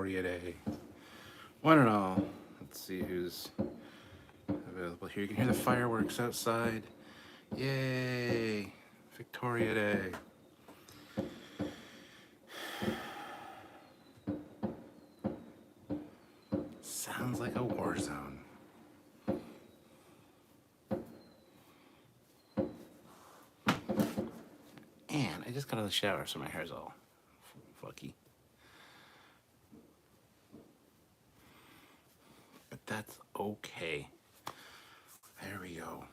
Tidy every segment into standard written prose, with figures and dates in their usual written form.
Victoria Day. One and all. Let's see who's available here. You can hear the fireworks outside. Yay! Victoria Day. Sounds like a war zone. And I just got out of the shower, so my hair's all fucky. But that's okay. There we go.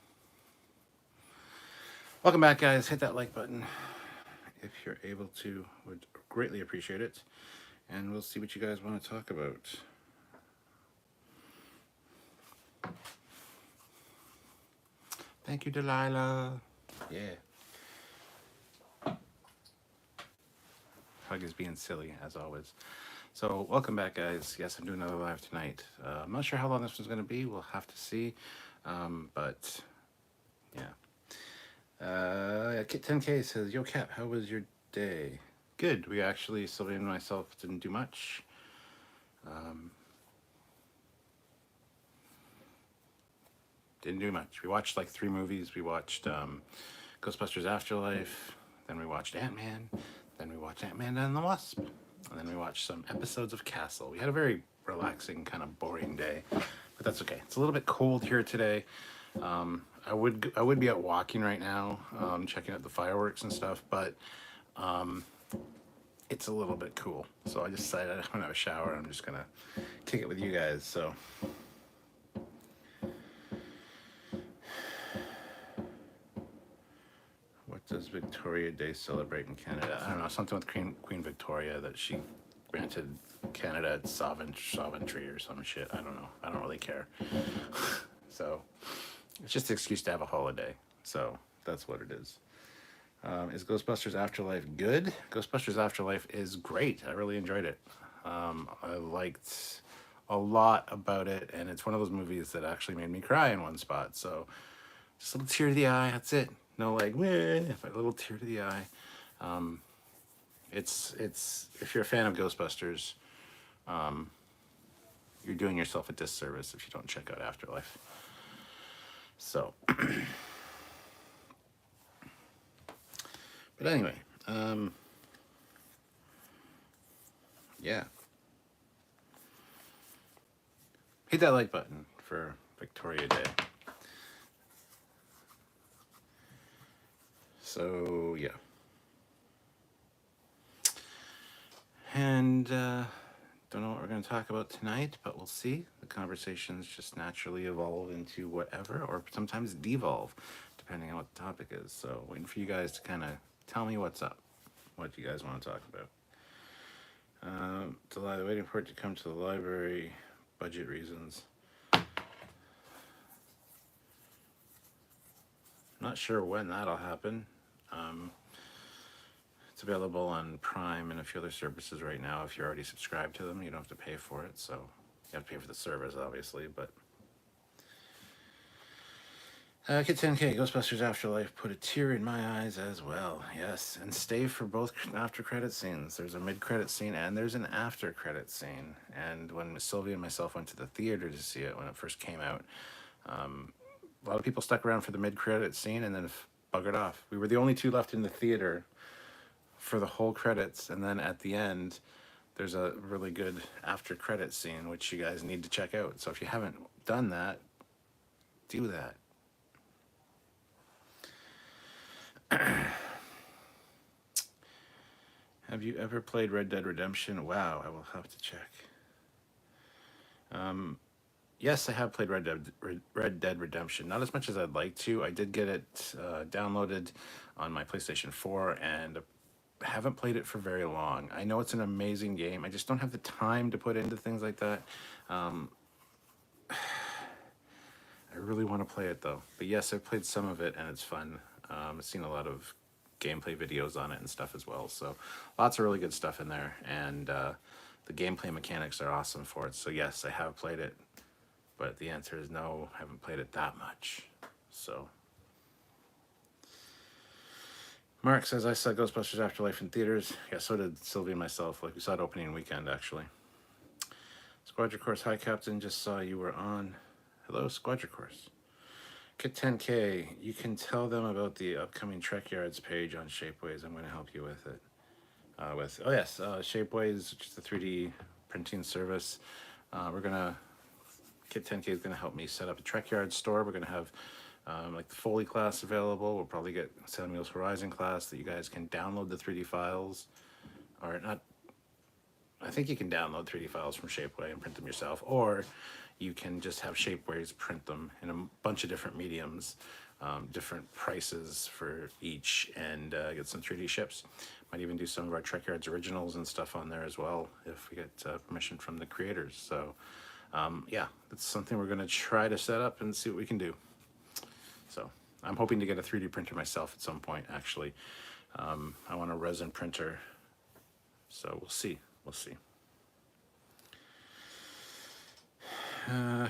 Welcome back, guys. Hit that like button if you're able to. Would greatly appreciate it. And we'll see what you guys want to talk about. Thank you, Delilah. Yeah. Hug is being silly, as always. So, welcome back, guys. Yes, I'm doing another live tonight. I'm not sure how long this one's going to be. We'll have to see. But, yeah. Kit 10K says, Yo, Cap, how was your day? Good. We actually, Sylvia and myself, didn't do much. Didn't do much. We watched like 3 movies. We watched Ghostbusters Afterlife. Then we watched Ant-Man. Then we watched Ant-Man and the Wasp. And then we watched some episodes of Castle. We had a very relaxing, kind of boring day. But that's okay. It's a little bit cold here today. I would be out walking right now, checking out the fireworks and stuff, but it's a little bit cool. So I decided I don't have a shower. I'm just gonna kick it with you guys. So what does Victoria Day celebrate in Canada? I don't know, something with Queen Victoria, that she granted Canada its sovereignty or some shit. I don't know. I don't really care. So it's just an excuse to have a holiday. So that's what it is. Is Ghostbusters Afterlife good? Ghostbusters Afterlife is great. I really enjoyed it. I liked a lot about it, and it's one of those movies that actually made me cry in one spot. So just a little tear to the eye. That's it. No like, meh, but a little tear to the eye. It's if you're a fan of Ghostbusters, you're doing yourself a disservice if you don't check out Afterlife. So, but anyway, yeah. Hit that like button for Victoria Day. So, yeah. And don't know what we're going to talk about tonight, but we'll see. The conversations just naturally evolve into whatever, or sometimes devolve, depending on what the topic is. So, waiting for you guys to kind of tell me what's up, what you guys want to talk about. Delilah, waiting for it to come to the library, budget reasons. Not sure when that'll happen. It's available on Prime and a few other services right now. If you're already subscribed to them, you don't have to pay for it. So you have to pay for the service, obviously. But Kid 10K, Ghostbusters Afterlife put a tear in my eyes as well. Yes, and stay for both after credit scenes. There's a mid-credit scene and there's an after credit scene. And when Sylvia and myself went to the theater to see it when it first came out, a lot of people stuck around for the mid-credit scene and then buggered off. We were the only 2 left in the theater for the whole credits, and then at the end there's a really good after credit scene which you guys need to check out. So if you haven't done that, do that. Have you ever played Red Dead Redemption? Wow, I will have to check. Yes, I have played Red Dead Redemption. Not as much as I'd like to. I did get it downloaded on my PlayStation 4, and haven't played it for very long. I know it's an amazing game. I just don't have the time to put into things like that. I really want to play it though. But yes, I've played some of it and it's fun. I've seen a lot of gameplay videos on it and stuff as well. So lots of really good stuff in there. And the gameplay mechanics are awesome for it. So yes, I have played it. But the answer is no, I haven't played it that much. So Mark says, I saw Ghostbusters Afterlife in theaters. Yeah, so did Sylvie and myself. Like, we saw it opening weekend, actually. Squadron Course High Captain, just saw you were on. Hello, Squadron Course. Kit 10K, you can tell them about the upcoming Trekyards page on Shapeways. I'm going to help you with it. Oh yes, Shapeways, which is the 3D printing service. Kit 10K is going to help me set up a Trekyards store. We're going to have like the Foley class available. We'll probably get Samuel's Horizon class that you guys can download the 3D files, or not. I think you can download 3D files from Shapeway and print them yourself, or you can just have Shapeways print them in a bunch of different mediums, different prices for each, and get some 3D ships. Might even do some of our Trekyards originals and stuff on there as well if we get permission from the creators. So yeah, that's something we're going to try to set up and see what we can do. So I'm hoping to get a 3D printer myself at some point, actually. I want a resin printer, so we'll see. We'll see.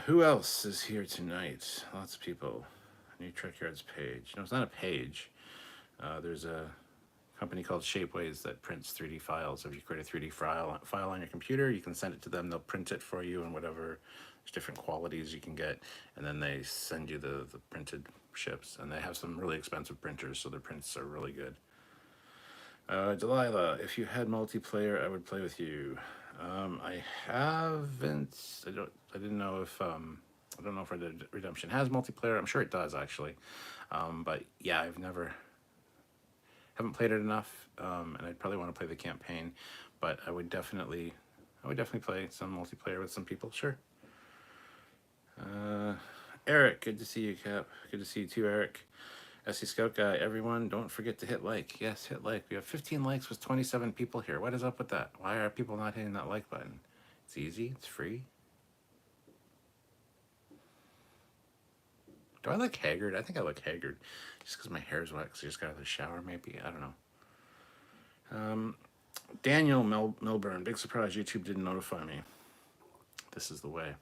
Who else is here tonight? Lots of people. New Trekyards page. No, it's not a page. There's a company called Shapeways that prints 3D files. If you create a 3D file on your computer, you can send it to them. They'll print it for you in whatever, there's different qualities you can get, and then they send you the printed ships. And they have some really expensive printers, so their prints are really good. Delilah, if you had multiplayer, I would play with you. I haven't. I didn't know if. I don't know if Red Dead Redemption has multiplayer. I'm sure it does actually. But yeah, haven't played it enough, and I'd probably want to play the campaign. But I would definitely play some multiplayer with some people. Sure. Eric, good to see you, Cap. Good to see you too, Eric. SC Scout Guy, everyone, don't forget to hit like. Yes, hit like. We have 15 likes with 27 people here. What is up with that? Why are people not hitting that like button? It's easy. It's free. Do I look haggard? I think I look haggard. Just because my hair's wet because I just got out of the shower, maybe. I don't know. Daniel Milburn, big surprise. YouTube didn't notify me. This is the way.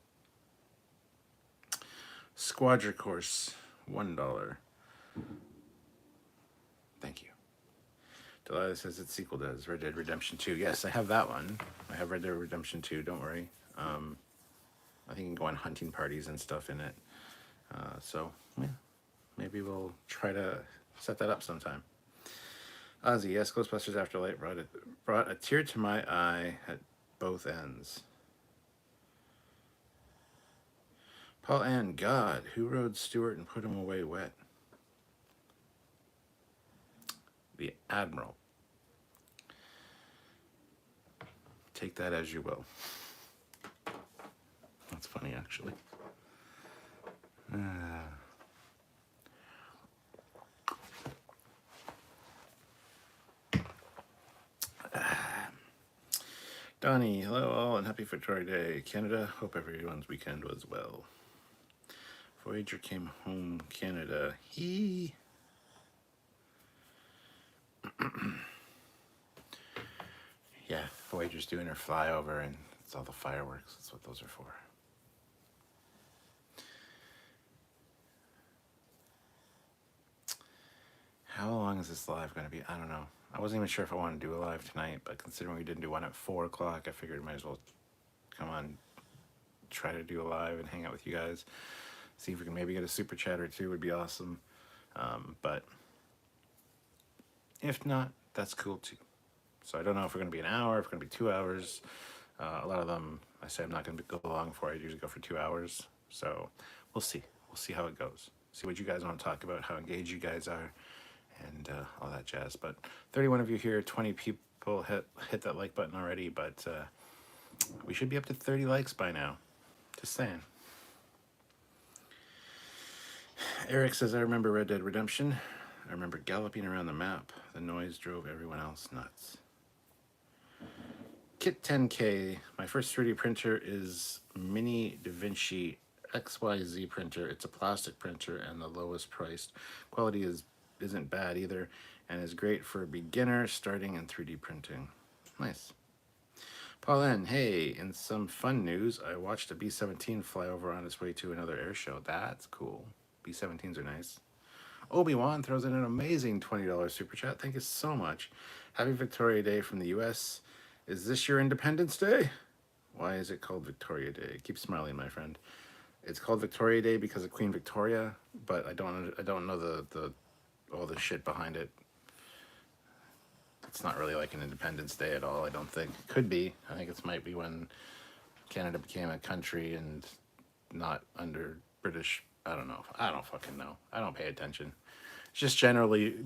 Squadron Course, $1. Thank you. Delilah says its sequel does. Red Dead Redemption 2. Yes, I have that one. I have Red Dead Redemption 2, don't worry. I think you can go on hunting parties and stuff in it. So, yeah, maybe we'll try to set that up sometime. Ozzy, yes, Ghostbusters Afterlight brought a tear to my eye at both ends. Paul Ann, God, who rode Stewart and put him away wet? The Admiral. Take that as you will. That's funny, actually. Donnie, hello all, and happy Victoria Day, Canada. Hope everyone's weekend was well. Voyager came home, Canada. Yeah, Voyager's doing her flyover, and it's all the fireworks. That's what those are for. How long is this live going to be? I don't know. I wasn't even sure if I wanted to do a live tonight, but considering we didn't do one at 4 o'clock, I figured I might as well come on, try to do a live and hang out with you guys. See if we can maybe get a super chat or two would be awesome. But if not, that's cool too. So I don't know if we're going to be an hour, if we're going to be 2 hours. A lot of them, I say I'm not going to go long for. I usually go for 2 hours. So we'll see. We'll see how it goes. See what you guys want to talk about, how engaged you guys are, and all that jazz. But 31 of you here, 20 people hit that like button already, but we should be up to 30 likes by now. Just saying. Eric says, I remember Red Dead Redemption. I remember galloping around the map. The noise drove everyone else nuts. Kit 10K. My first 3D printer is Mini DaVinci XYZ printer. It's a plastic printer and the lowest priced. Quality isn't bad either and is great for a beginner starting in 3D printing. Nice. Paul N, hey, in some fun news, I watched a B-17 fly over on its way to another air show. That's cool. B-17s are nice. Obi-Wan throws in an amazing $20 super chat. Thank you so much. Happy Victoria Day from the U.S. Is this your Independence Day? Why is it called Victoria Day? Keep smiling, my friend. It's called Victoria Day because of Queen Victoria, but I don't know the all the shit behind it. It's not really like an Independence Day at all. I don't think. Could be. I think it might be when Canada became a country and not under British. I don't know. I don't fucking know. I don't pay attention. It's just generally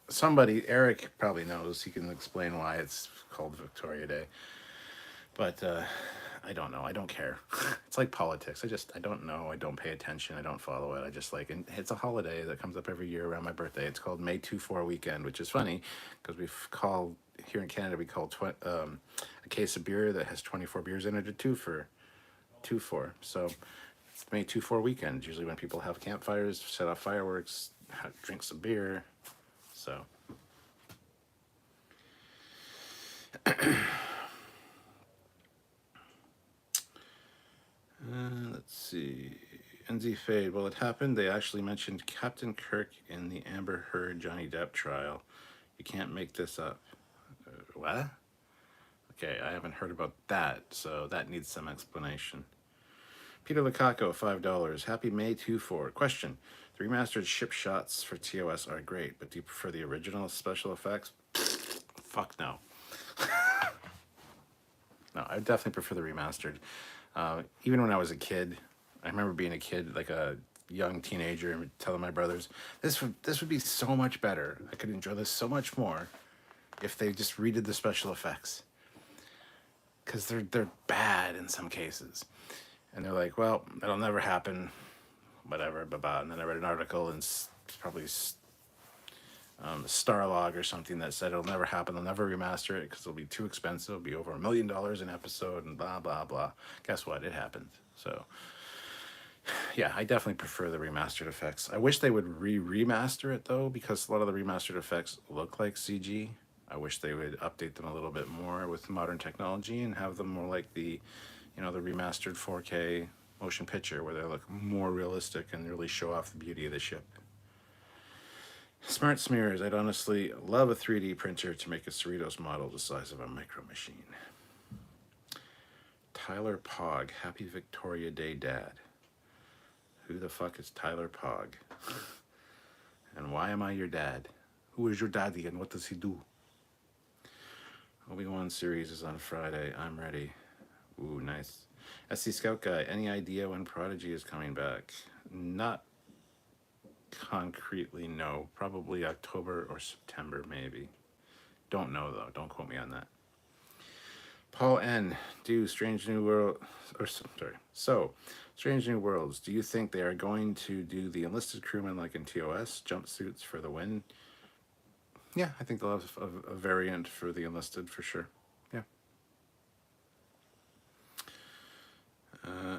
somebody. Eric probably knows. He can explain why it's called Victoria Day. But I don't know. I don't care. It's like politics. I don't know. I don't pay attention. I don't follow it. I just like, and it's a holiday that comes up every year around my birthday. It's called May 24 weekend, which is funny because call here in Canada, we call a case of beer that has 24 beers in it a two for. So it's May 24 weekend, usually when people have campfires, set off fireworks, drink some beer. So. Let's see. NZ Fade. Well, it happened. They actually mentioned Captain Kirk in the Amber Heard Johnny Depp trial. You can't make this up. What? Okay, I haven't heard about that, so that needs some explanation. Peter Lukaku, $5. Happy May 24. Question. The remastered ship shots for TOS are great, but do you prefer the original special effects? Fuck no. No, I definitely prefer the remastered. Even when I was a kid, I remember being a kid, like a young teenager, and telling my brothers, this would be so much better. I could enjoy this so much more if they just redid the special effects. Because they're bad in some cases. And they're like, well, that'll never happen, whatever, blah. And then I read an article, and it's probably Starlog or something that said it'll never happen. They'll never remaster it because it'll be too expensive. It'll be over $1 million an episode and blah, blah, blah. Guess what? It happened. So, yeah, I definitely prefer the remastered effects. I wish they would remaster it, though, because a lot of the remastered effects look like CG. I wish they would update them a little bit more with modern technology and have them more like the remastered 4K motion picture where they look more realistic and really show off the beauty of the ship. Smart Smears. I'd honestly love a 3D printer to make a Cerritos model the size of a micro machine. Tyler Pog. Happy Victoria Day, Dad. Who the fuck is Tyler Pog? And why am I your dad? Who is your daddy and what does he do? Obi-Wan series is on Friday. I'm ready. Ooh, nice. SC Scout Guy. Any idea when Prodigy is coming back? Not concretely, no. Probably October or September, maybe. Don't know, though. Don't quote me on that. Paul N. Strange New Worlds. Strange New Worlds. Do you think they are going to do the enlisted crewmen like in TOS? Jumpsuits for the win? Yeah, I think they'll have a variant for the enlisted for sure. Yeah.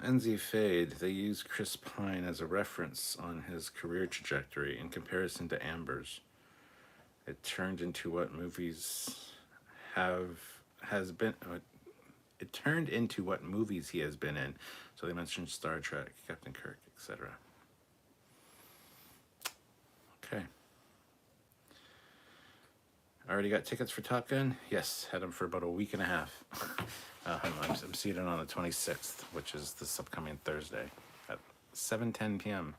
NZ Fade, they use Chris Pine as a reference on his career trajectory in comparison to Amber's. It turned into what movies it turned into what movies he has been in. So they mentioned Star Trek, Captain Kirk, etc. Okay. Already got tickets for Top Gun? Yes, had them for about a week and a half. I'm seeing it on the 26th, which is this upcoming Thursday at 7:10 p.m.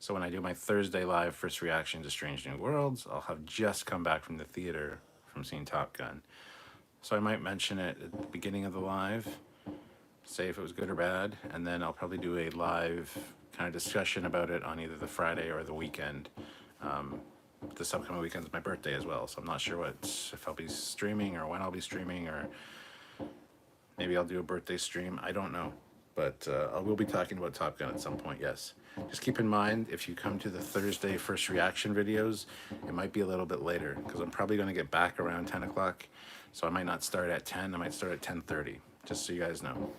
So when I do my Thursday live first reaction to Strange New Worlds, I'll have just come back from the theater from seeing Top Gun. So I might mention it at the beginning of the live, say if it was good or bad, and then I'll probably do a live kind of discussion about it on either the Friday or the weekend. This upcoming weekend is my birthday as well, so I'm not sure if I'll be streaming or when I'll be streaming, or maybe I'll do a birthday stream. I don't know, but I will be talking about Top Gun at some point, yes. Just keep in mind, if you come to the Thursday first reaction videos, it might be a little bit later, because I'm probably going to get back around 10 o'clock, so I might not start at 10, I might start at 10:30, just so you guys know.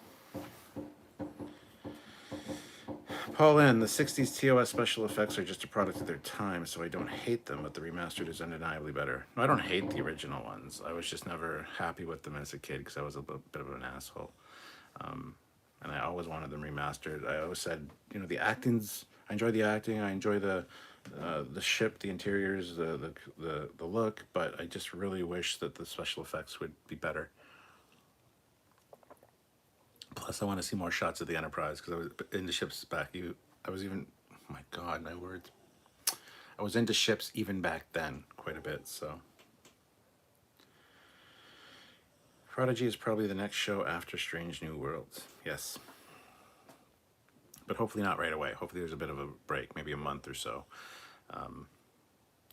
Paul N. The 60s TOS special effects are just a product of their time, so I don't hate them, but the remastered is undeniably better. No, I don't hate the original ones. I was just never happy with them as a kid because I was a bit of an asshole. And I always wanted them remastered. I always said, the acting's, I enjoy the acting, I enjoy the ship, the interiors, the look, but I just really wish that the special effects would be better. Plus, I want to see more shots of the Enterprise because I was into ships back. I was even, oh my God, my words. I was into ships even back then quite a bit. So, Prodigy is probably the next show after Strange New Worlds. Yes, but hopefully not right away. Hopefully there's a bit of a break, maybe a month or so.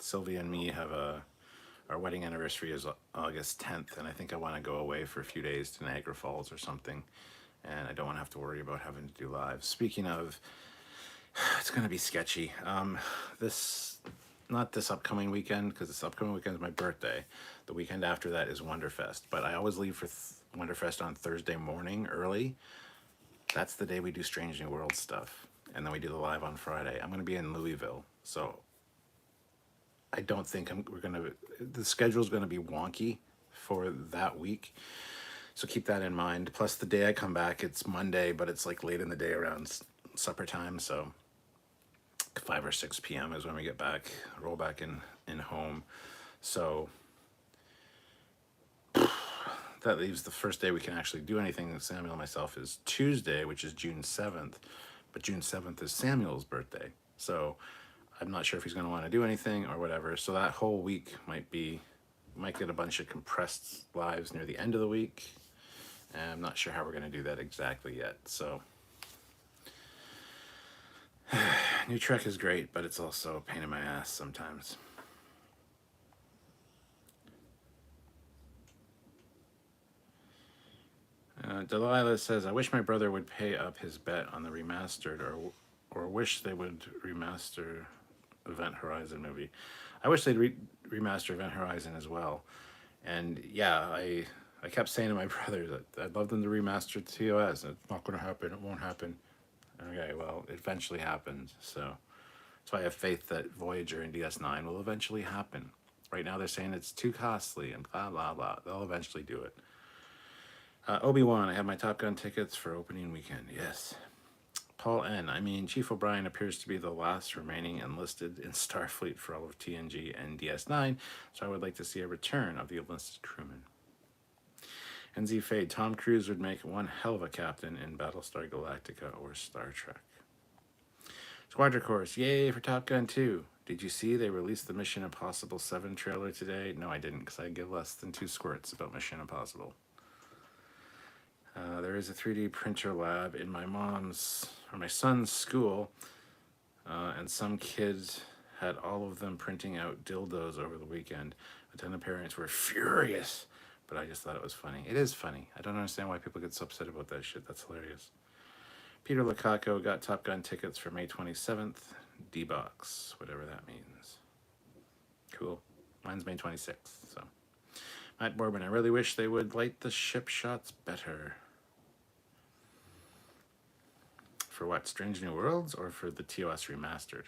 Sylvia and me have our wedding anniversary is August 10th, and I think I want to go away for a few days to Niagara Falls or something, and I don't want to have to worry about having to do live. Speaking of, it's going to be sketchy. Not this upcoming weekend, because this upcoming weekend is my birthday. The weekend after that is Wonderfest, but I always leave for Wonderfest on Thursday morning early. That's the day we do Strange New World stuff, and then we do the live on Friday. I'm going to be in Louisville, so I don't think the schedule's going to be wonky for that week. So keep that in mind. Plus the day I come back, it's Monday, but it's like late in the day around supper time. So 5 or 6 p.m. is when we get back, roll back in home. So that leaves the first day we can actually do anything, Samuel and myself, is Tuesday, which is June 7th. But June 7th is Samuel's birthday. So I'm not sure if he's going to want to do anything or whatever. So that whole week might get a bunch of compressed lives near the end of the week. And I'm not sure how we're going to do that exactly yet. So New Trek is great, but it's also a pain in my ass sometimes. Delilah says, I wish my brother would pay up his bet on the remastered or wish they would remaster Event Horizon movie. I wish they'd remaster Event Horizon as well. And yeah, I kept saying to my brother that I'd love them to remaster TOS. It's not going to happen. It won't happen. Okay, well, it eventually happened. So that's why I have faith that Voyager and DS9 will eventually happen. Right now they're saying it's too costly and blah, blah, blah. They'll eventually do it. Obi-Wan, I have my Top Gun tickets for opening weekend. Yes. Paul N. I mean, Chief O'Brien appears to be the last remaining enlisted in Starfleet for all of TNG and DS9, so I would like to see a return of the enlisted crewmen. NZ Fade, Tom Cruise would make one hell of a captain in Battlestar Galactica or Star Trek. Squadron Course, yay for Top Gun 2. Did you see they released the Mission Impossible 7 trailer today? No, I didn't, because I give less than 2 squirts about Mission Impossible. There is a 3D printer lab in my son's school, and some kids had all of them printing out dildos over the weekend. A ton of parents were furious, but I just thought it was funny. It is funny. I don't understand why people get so upset about that shit. That's hilarious. Peter Lukaku got Top Gun tickets for May 27th. D-Box, whatever that means. Cool. Mine's May 26th, so. Matt Borbin, I really wish they would light the ship shots better. For what, Strange New Worlds or for the TOS remastered?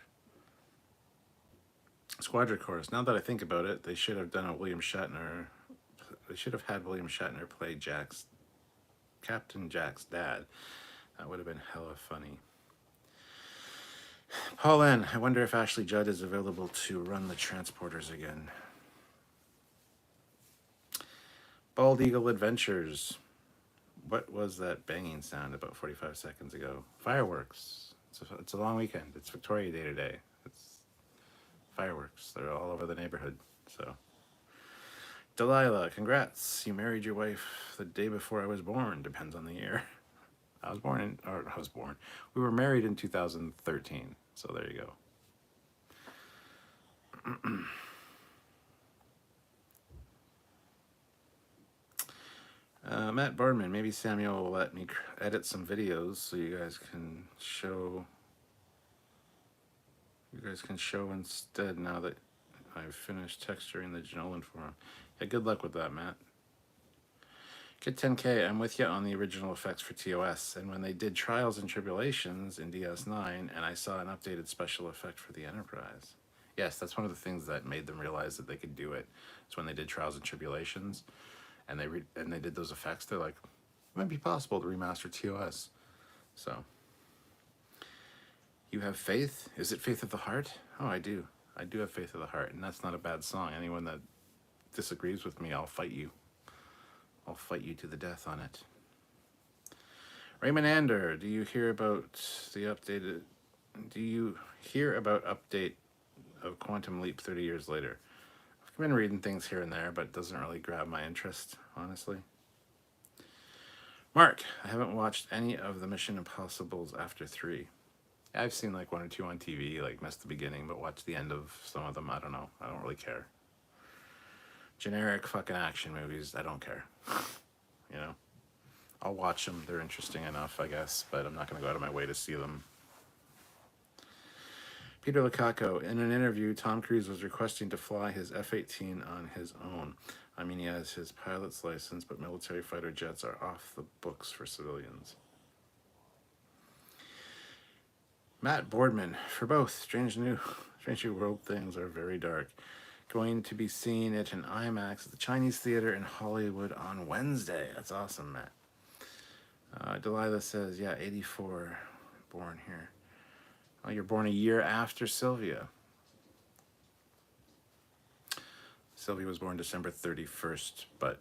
Squadron Course, now that I think about it, they should have done a William Shatner. They should have had William Shatner play Captain Jack's dad. That would have been hella funny. Paul N., I wonder if Ashley Judd is available to run the transporters again. Bald Eagle Adventures. What was that banging sound about 45 seconds ago? Fireworks. It's a long weekend. It's Victoria Day today. It's fireworks. They're all over the neighborhood. So, Delilah, congrats. You married your wife the day before I was born. Depends on the year. I was born. We were married in 2013. So there you go. Matt Boardman, maybe Samuel will let me edit some videos so you guys can show. Instead now that I've finished texturing the Janolan forum. Yeah, good luck with that, Matt. Get 10K, I'm with you on the original effects for TOS, and when they did Trials and Tribulations in DS9, and I saw an updated special effect for the Enterprise. Yes, that's one of the things that made them realize that they could do it. It's when they did Trials and Tribulations, and they did those effects. They're like, it might be possible to remaster TOS. So, you have faith? Is it Faith of the Heart? Oh, I do. I do have Faith of the Heart, and that's not a bad song. Anyone that disagrees with me, I'll fight you. I'll fight you to the death on it. Raymond Ander, do you hear about the updated? Do you hear about update of Quantum Leap 30 years later? I've been reading things here and there, but it doesn't really grab my interest, honestly. Mark, I haven't watched any of the Mission Impossibles after 3. I've seen like 1 or 2 on TV, like missed the beginning, but watched the end of some of them. I don't know. I don't really care. Generic fucking action movies, I don't care. You know? I'll watch them. They're interesting enough, I guess, but I'm not going to go out of my way to see them. Peter Lukaku, in an interview, Tom Cruise was requesting to fly his F-18 on his own. I mean, he has his pilot's license, but military fighter jets are off the books for civilians. Matt Boardman, for both, Strange New World things are very dark. Going to be seen at an IMAX at the Chinese Theater in Hollywood on Wednesday. That's awesome, Matt. Delilah says, yeah, 84, born here. Oh, you're born a year after Sylvia. Sylvia was born December 31st, but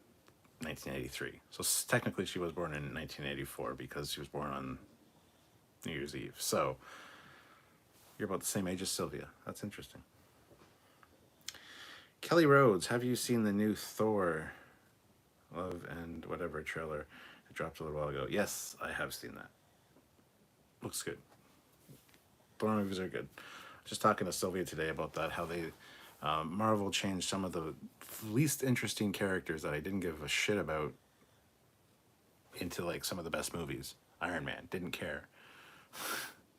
1983. So technically she was born in 1984 because she was born on New Year's Eve. So you're about the same age as Sylvia. That's interesting. Kelly Rhodes, have you seen the new Thor Love and Whatever trailer? It dropped a little while ago. Yes, I have seen that. Looks good. Thor movies are good. Just talking to Sylvia today about that, how they Marvel changed some of the least interesting characters that I didn't give a shit about into like some of the best movies. Iron Man, didn't care.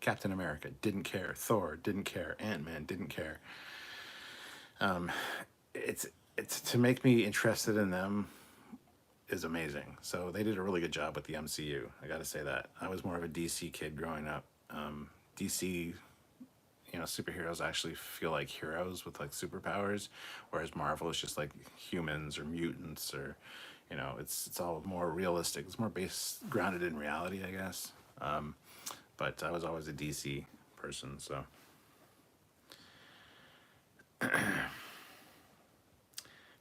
Captain America, didn't care. Thor, didn't care. Ant-Man, didn't care. It's to make me interested in them is amazing. So they did a really good job with the MCU. I got to say that. I was more of a DC kid growing up. DC, you know, superheroes actually feel like heroes with like superpowers, whereas Marvel is just like humans or mutants or, you know, it's all more realistic. It's more grounded in reality, I guess. But I was always a DC person, so.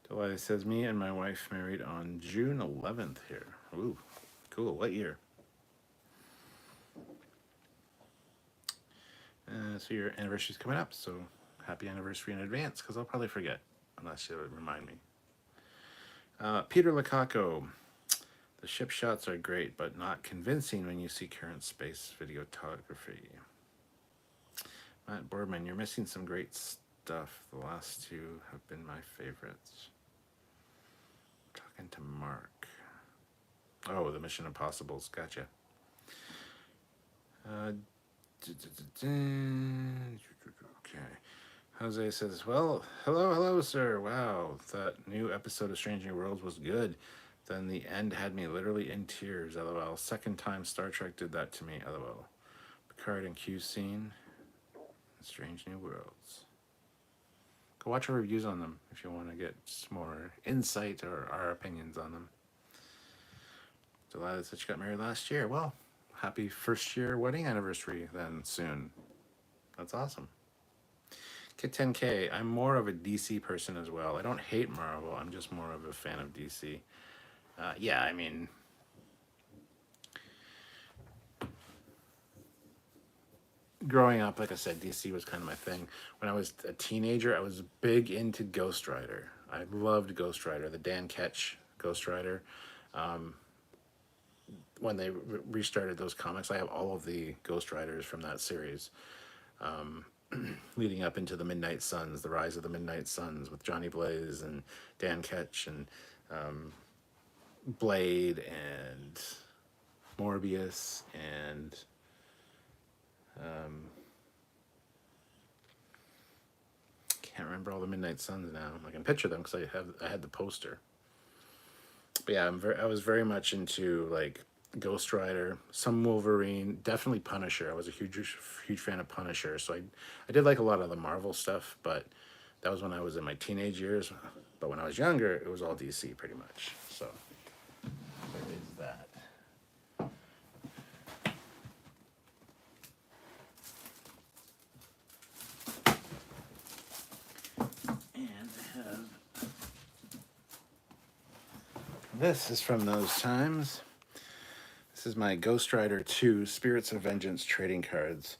Delilah says, me and my wife married on June 11th here. Ooh, cool. What year? So your anniversary's coming up, so happy anniversary in advance, because I'll probably forget, unless you would remind me. Peter Lukaku, the ship shots are great, but not convincing when you see current space videography. Matt Boardman, you're missing some great stuff. The last 2 have been my favorites. Talking to Mark. Oh, the Mission Impossibles. Gotcha. Okay. Jose says, well, hello, sir. Wow, that new episode of Strange New Worlds was good. Then the end had me literally in tears, lol. Second time Star Trek did that to me, lol. Picard and Q scene. Strange New Worlds. Go watch our reviews on them if you want to get some more insight or our opinions on them. Delilah said she got married last year. Well, happy first year wedding anniversary then soon. That's awesome. Kid 10K, I'm more of a DC person as well. I don't hate Marvel. I'm just more of a fan of DC. Yeah, I mean, growing up, like I said, DC was kind of my thing. When I was a teenager, I was big into Ghost Rider. I loved Ghost Rider, the Dan Ketch Ghost Rider. When they restarted those comics, I have all of the Ghost Riders from that series. Leading up into the Midnight Suns, the Rise of the Midnight Suns with Johnny Blaze and Dan Ketch and Blade and Morbius and can't remember all the Midnight Suns now. I can picture them because I had the poster. But yeah, I was very much into like Ghost Rider, some Wolverine, definitely Punisher. I was a huge fan of Punisher, so I did like a lot of the Marvel stuff, but that was when I was in my teenage years. But when I was younger, it was all DC pretty much. So there is that. And I have this is from those times. This This is my Ghost Rider 2 Spirits of Vengeance trading cards.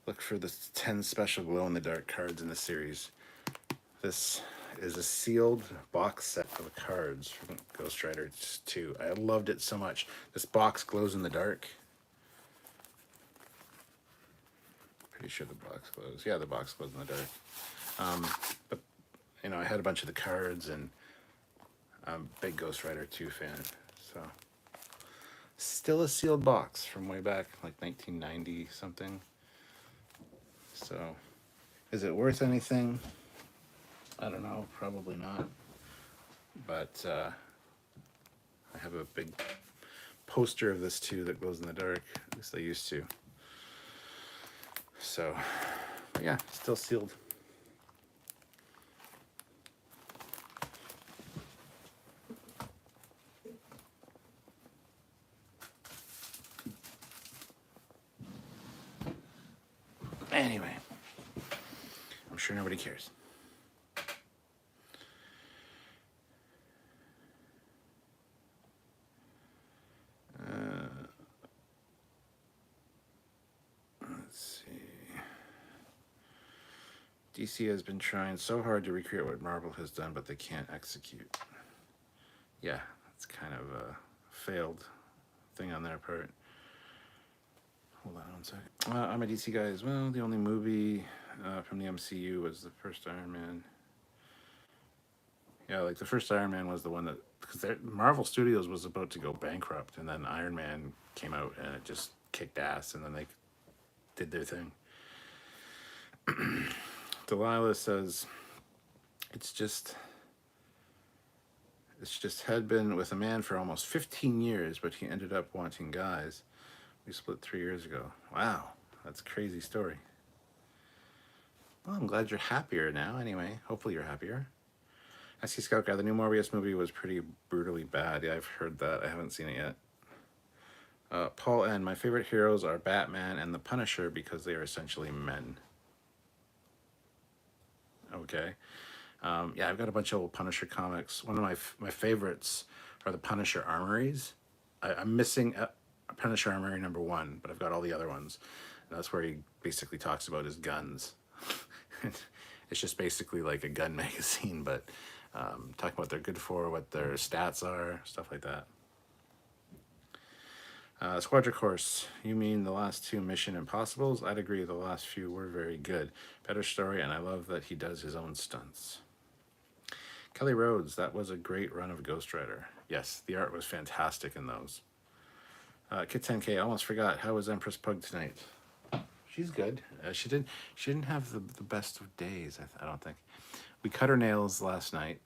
Look for the 10 special glow-in-the-dark cards in the series. This is a sealed box set of cards from Ghost Rider 2. I loved it so much. This box glows in the dark. Pretty sure the box glows. Yeah, the box glows in the dark. But, you know, I had a bunch of the cards, and I'm a big Ghost Rider 2 fan. So, still a sealed box from way back, like 1990 something. So, is it worth anything? I don't know, probably not. But I have a big poster of this too that glows in the dark. At least I used to. So, but yeah, still sealed. Anyway, I'm sure nobody cares. Let's see. DC has been trying so hard to recreate what Marvel has done, but they can't execute. Yeah, it's kind of a failed thing on their part. Hold on one second. I'm a DC guy as well. The only movie from the MCU was the first Iron Man. Yeah, like the first Iron Man was the one that, because Marvel Studios was about to go bankrupt, and then Iron Man came out and it just kicked ass, and then they did their thing. Delilah says, it's just had been with a man for almost 15 years, but he ended up wanting guys. We split 3 years ago. Wow, that's a crazy story. Well, I'm glad you're happier now anyway. Hopefully you're happier. SC Scout Guy, the new Morbius movie was pretty brutally bad. Yeah, I've heard that. I haven't seen it yet. Paul N. My favorite heroes are Batman and the Punisher because they are essentially men. Okay. Yeah, I've got a bunch of old Punisher comics. One of my favorites are the Punisher Armories. I'm missing a Punisher Armory #1, but I've got all the other ones. And that's where he basically talks about his guns. It's just basically like a gun magazine, but talking about what they're good for, what their stats are, stuff like that. Squadra Course, you mean the last 2 Mission Impossibles? I'd agree, the last few were very good. Better story, and I love that he does his own stunts. Kelly Rhodes, that was a great run of Ghost Rider. Yes, the art was fantastic in those. Kit 10K, almost forgot. How was Empress Pug tonight? She's good. She didn't have the best of days, I don't think. We cut her nails last night,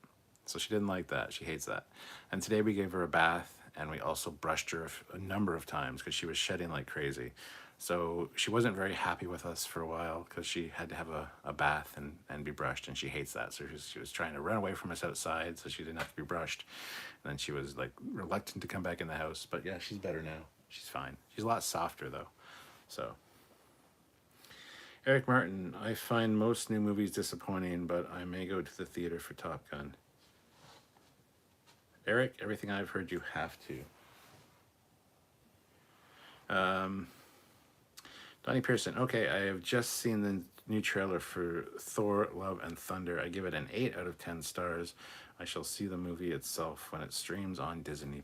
so she didn't like that. She hates that. And today we gave her a bath, and we also brushed her a number of times because she was shedding like crazy. So she wasn't very happy with us for a while because she had to have a bath and be brushed, and she hates that. So she was trying to run away from us outside so she didn't have to be brushed. And then she was like reluctant to come back in the house. But yeah, she's better now. She's fine. She's a lot softer though. So Eric Martin, I find most new movies disappointing, but I may go to the theater for Top Gun. Eric, everything I've heard, you have to. Donnie Pearson, okay, I have just seen the new trailer for Thor, Love and Thunder. I give it an 8 out of 10 stars. I shall see the movie itself when it streams on Disney+.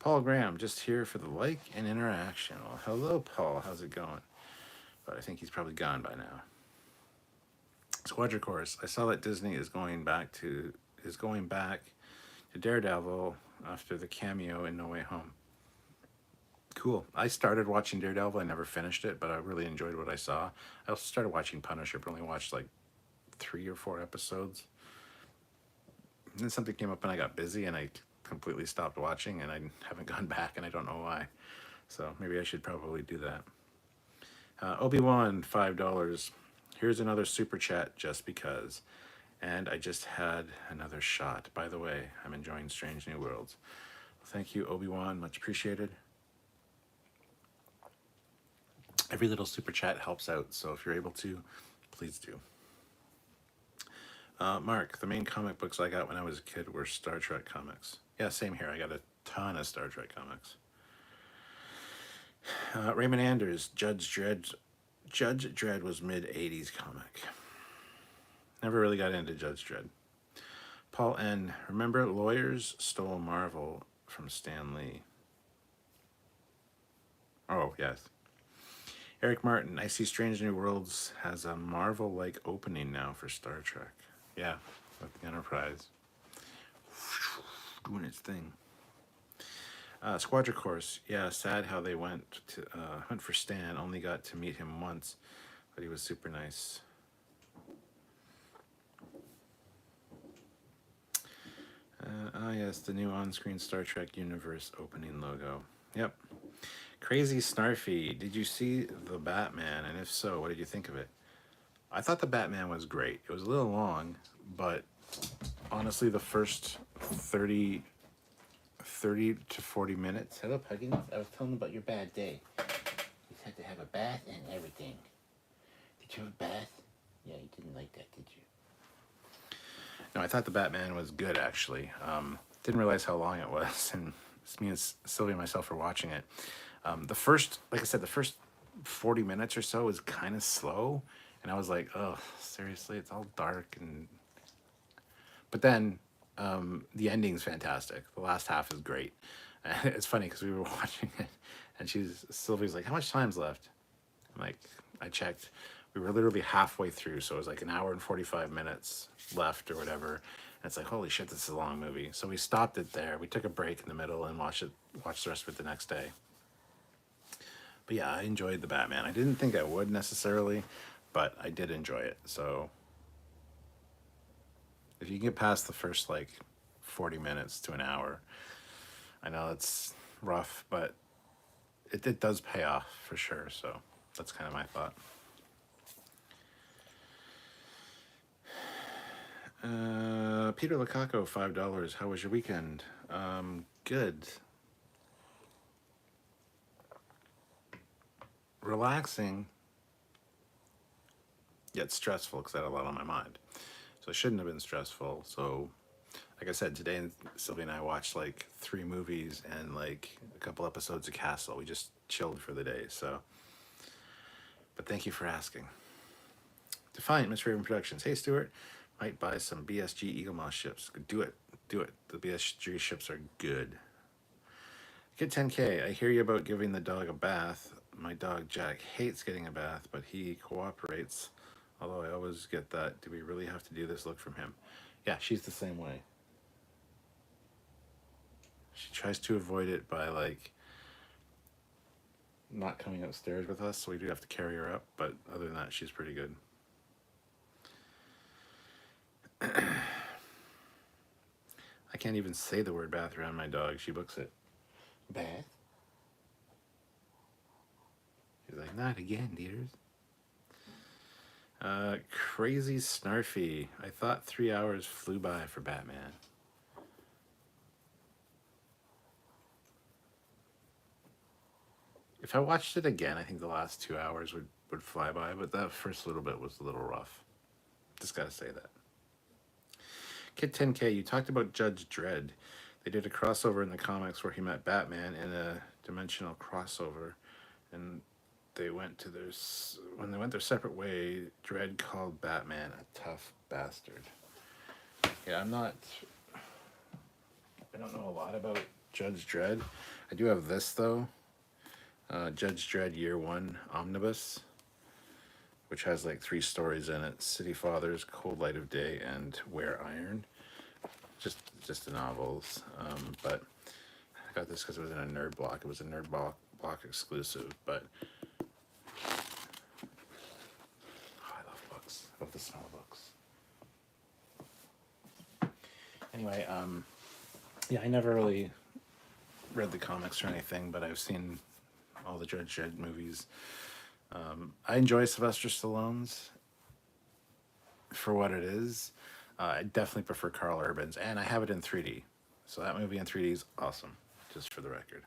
Paul Graham, just here for the like and interaction. Well, hello, Paul. How's it going? But I think he's probably gone by now. Squadra Course, I saw that Disney is going back to Daredevil after the cameo in No Way Home. Cool. I started watching Daredevil. I never finished it, but I really enjoyed what I saw. I also started watching Punisher, but only watched like 3 or 4 episodes. And then something came up and I got busy and I completely stopped watching, and I haven't gone back, and I don't know why. So maybe I should probably do that. Obi-Wan, $5. Here's another super chat just because. And I just had another shot. By the way, I'm enjoying Strange New Worlds. Thank you, Obi-Wan. Much appreciated. Every little super chat helps out, so if you're able to, please do. Mark, the main comic books I got when I was a kid were Star Trek comics. Yeah, same here. I got a Ton of Star Trek comics. Raymond Anders, Judge Dredd. Judge Dredd was mid '80s comic. Never really got into Judge Dredd. Paul N. Remember, lawyers stole Marvel from Stan Lee. Oh yes. Eric Martin, I see Strange New Worlds has a Marvel-like opening now for Star Trek. Yeah, with the Enterprise doing its thing. Squadra Course, yeah, sad how they went to hunt for Stan. Only got to meet him once, but he was super nice. Yes, the new on-screen Star Trek universe opening logo. Yep. Crazy Snarfy, did you see the Batman? And if so, what did you think of it? I thought the Batman was great. It was a little long, but honestly, the first 30 to 40 minutes. Hello, Puggins. I was telling them about your bad day. You had to have a bath and everything. Did you have a bath? Yeah, you didn't like that, did you? No, I thought the Batman was good, actually. Didn't realize how long it was, and it's me and Sylvia and myself were watching it. The first 40 minutes or so was kind of slow, and I was like, oh, seriously, it's all dark. But then the ending's fantastic. The last half is great. It's funny because we were watching it, and Sylvia's like, how much time's left? I'm like, I checked. We were literally halfway through, so it was like an hour and 45 minutes left or whatever. And it's like, holy shit, this is a long movie. So we stopped it there. We took a break in the middle and watched the rest of it the next day. But yeah, I enjoyed the Batman. I didn't think I would necessarily, but I did enjoy it. So if you get past the first 40 minutes to an hour, I know it's rough, but it does pay off for sure. So that's kind of my thought. Peter Lukaku, $5. How was your weekend? Good. Relaxing, yet stressful because I had a lot on my mind. So it shouldn't have been stressful. So, like I said, today Sylvia and I watched 3 movies and a couple episodes of Castle. We just chilled for the day. So, but thank you for asking. Defiant, Miss Raven Productions. Hey, Stuart. Might buy some BSG Eagle Moss ships. Do it. The BSG ships are good. Get 10K. I hear you about giving the dog a bath. My dog Jack hates getting a bath, but he cooperates. Although I always get that. Do we really have to do this look from him? Yeah, she's the same way. She tries to avoid it by not coming upstairs with us, so we do have to carry her up. But other than that, she's pretty good. I can't even say the word bath around my dog. She books it. Bath? She's like, not again, dears. Crazy Snarfy. I thought 3 hours flew by for Batman. If I watched it again, I think the last 2 hours would fly by, but that first little bit was a little rough. Just gotta say that. Kid 10K, you talked about Judge Dredd. They did a crossover in the comics where he met Batman in a dimensional crossover, and when they went their separate way, Dredd called Batman a tough bastard. Yeah, I don't know a lot about Judge Dredd. I do have this though, Judge Dredd Year 1 Omnibus, which has 3 stories in it: City Fathers, Cold Light of Day, and Wear Iron. Just the novels. But I got this because it was in a nerd block. It was a nerd block exclusive. But I love books. I love the smell of books. Anyway, yeah, I never really read the comics or anything, but I've seen all the Judge Dredd movies. I enjoy Sylvester Stallone's for what it is. I definitely prefer Carl Urban's, and I have it in 3D. So that movie in 3D is awesome, just for the record.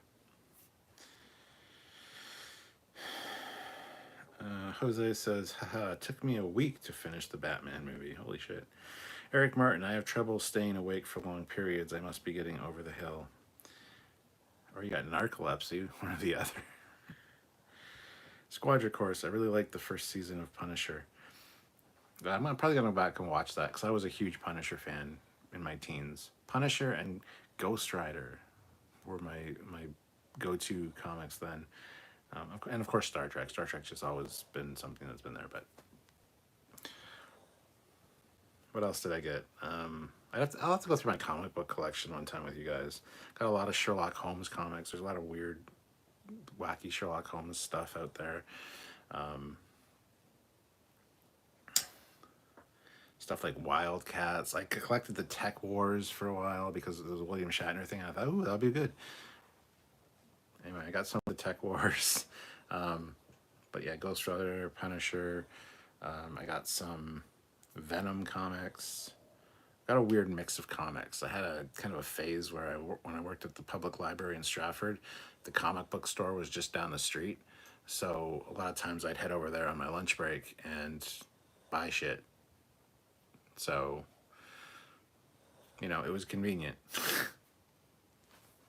Jose says, haha, it took me a week to finish the Batman movie. Holy shit. Eric Martin, I have trouble staying awake for long periods. I must be getting over the hill. or you got narcolepsy, one or the other. Squadra Course. I really liked the first season of Punisher. I'm probably gonna go back and watch that because I was a huge Punisher fan in my teens. Punisher and Ghost Rider were my go-to comics then, and of course Star Trek. Star Trek's just always been something that's been there. But what else did I get? I'll have to go through my comic book collection one time with you guys. Got a lot of Sherlock Holmes comics. There's a lot of weird, wacky Sherlock Holmes stuff out there. Stuff like Wildcats. I collected the Tech Wars for a while because it was a William Shatner thing. I thought, ooh, that'll be good. Anyway, I got some of the Tech Wars. But yeah, Ghost Rider, Punisher. I got some Venom comics. Got a weird mix of comics. I had a kind of a phase where when I worked at the public library in Stratford, the comic book store was just down the street. So a lot of times I'd head over there on my lunch break and buy shit. So, you know, it was convenient.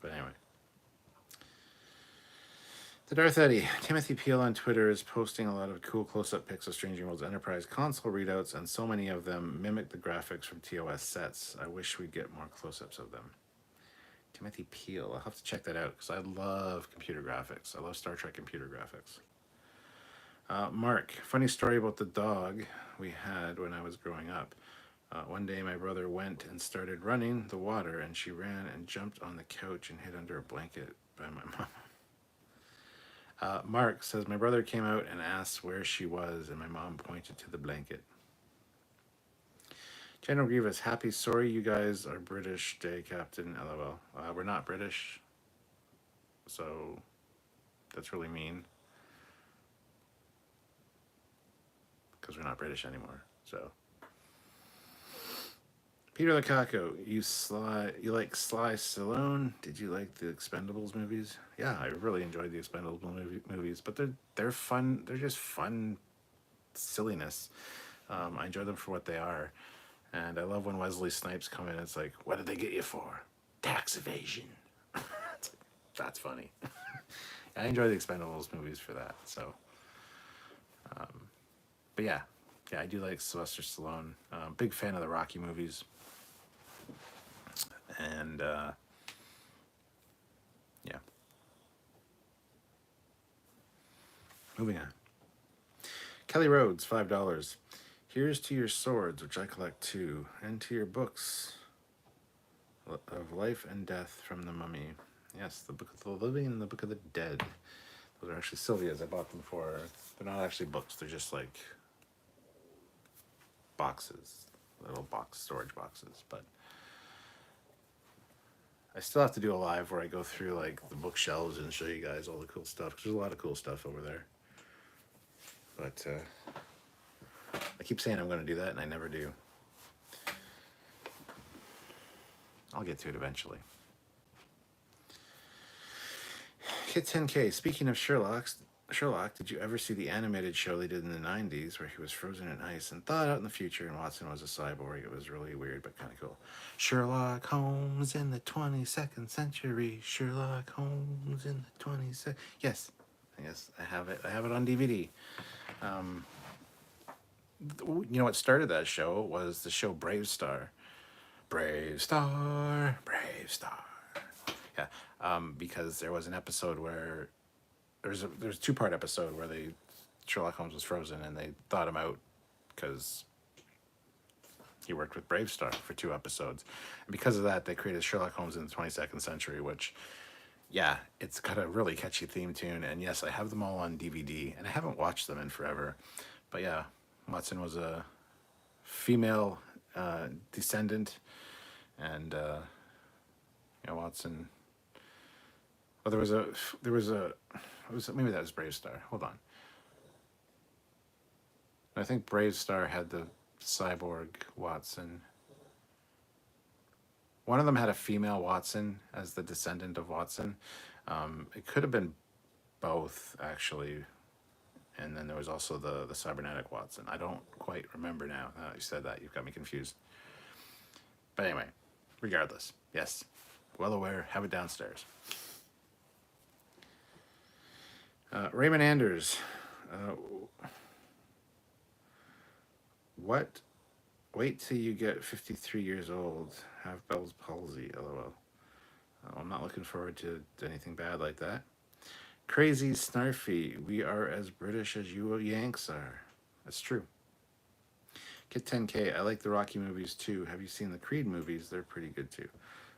But anyway. The Darth Eddy. Timothy Peel on Twitter is posting a lot of cool close-up pics of Stranger Worlds Enterprise console readouts, and so many of them mimic the graphics from TOS sets. I wish we'd get more close-ups of them. Timothy Peel. I'll have to check that out because I love computer graphics. I love Star Trek computer graphics. Mark. Funny story about the dog we had when I was growing up. One day my brother went and started running the water, and she ran and jumped on the couch and hid under a blanket by my mom. Mark says, my brother came out and asked where she was, and my mom pointed to the blanket. General Grievous, happy, sorry you guys are British Day, Captain, LOL. We're not British, so that's really mean. Because we're not British anymore, so... Peter Lukaku, you like Sly Stallone? Did you like the Expendables movies? Yeah, I really enjoyed the Expendables movies, but they're fun. They're just fun silliness. I enjoy them for what they are, and I love when Wesley Snipes come in. It's like, what did they get you for? Tax evasion. That's funny. I enjoy the Expendables movies for that. So, but yeah, I do like Sylvester Stallone. Big fan of the Rocky movies. And yeah, moving on. Kelly Rhodes, $5. Here's to your swords, which I collect too, and to your books of life and death from the Mummy. Yes, the Book of the Living and the Book of the Dead. Those are actually Sylvia's. I bought them for. They're not actually books. They're just like boxes, little storage boxes, but. I still have to do a live where I go through like the bookshelves and show you guys all the cool stuff, because there's a lot of cool stuff over there. But I keep saying I'm going to do that, and I never do. I'll get to it eventually. Hit 10K. Speaking of Sherlock, did you ever see the animated show they did in the 90s where he was frozen in ice and thawed out in the future and Watson was a cyborg? It was really weird but kind of cool. Sherlock Holmes in the 22nd century. Sherlock Holmes in the 22nd... Yes, I have it. I have it on DVD. You know what started that show was the show Brave Star. Brave Star, Brave Star. Yeah, because there was an episode where... There's a 2-part episode where Sherlock Holmes was frozen and they thawed him out because he worked with Brave Star for 2 episodes. And because of that, they created Sherlock Holmes in the 22nd century, which, yeah, it's got a really catchy theme tune. And yes, I have them all on DVD, and I haven't watched them in forever. But yeah, Watson was a female descendant, and Watson. Well, maybe that was Brave Star. Hold on. I think Brave Star had the cyborg Watson. One of them had a female Watson as the descendant of Watson. It could have been both, actually. And then there was also the cybernetic Watson. I don't quite remember now. You said that. You've got me confused. But anyway, regardless. Yes. Well aware. Have it downstairs. Raymond Anders. Uh, what? Wait till you get 53 years old. Have Bell's palsy. LOL. I'm not looking forward to anything bad like that. Crazy Snarfy. We are as British as you Yanks are. That's true. Kit 10K. I like the Rocky movies too. Have you seen the Creed movies? They're pretty good too.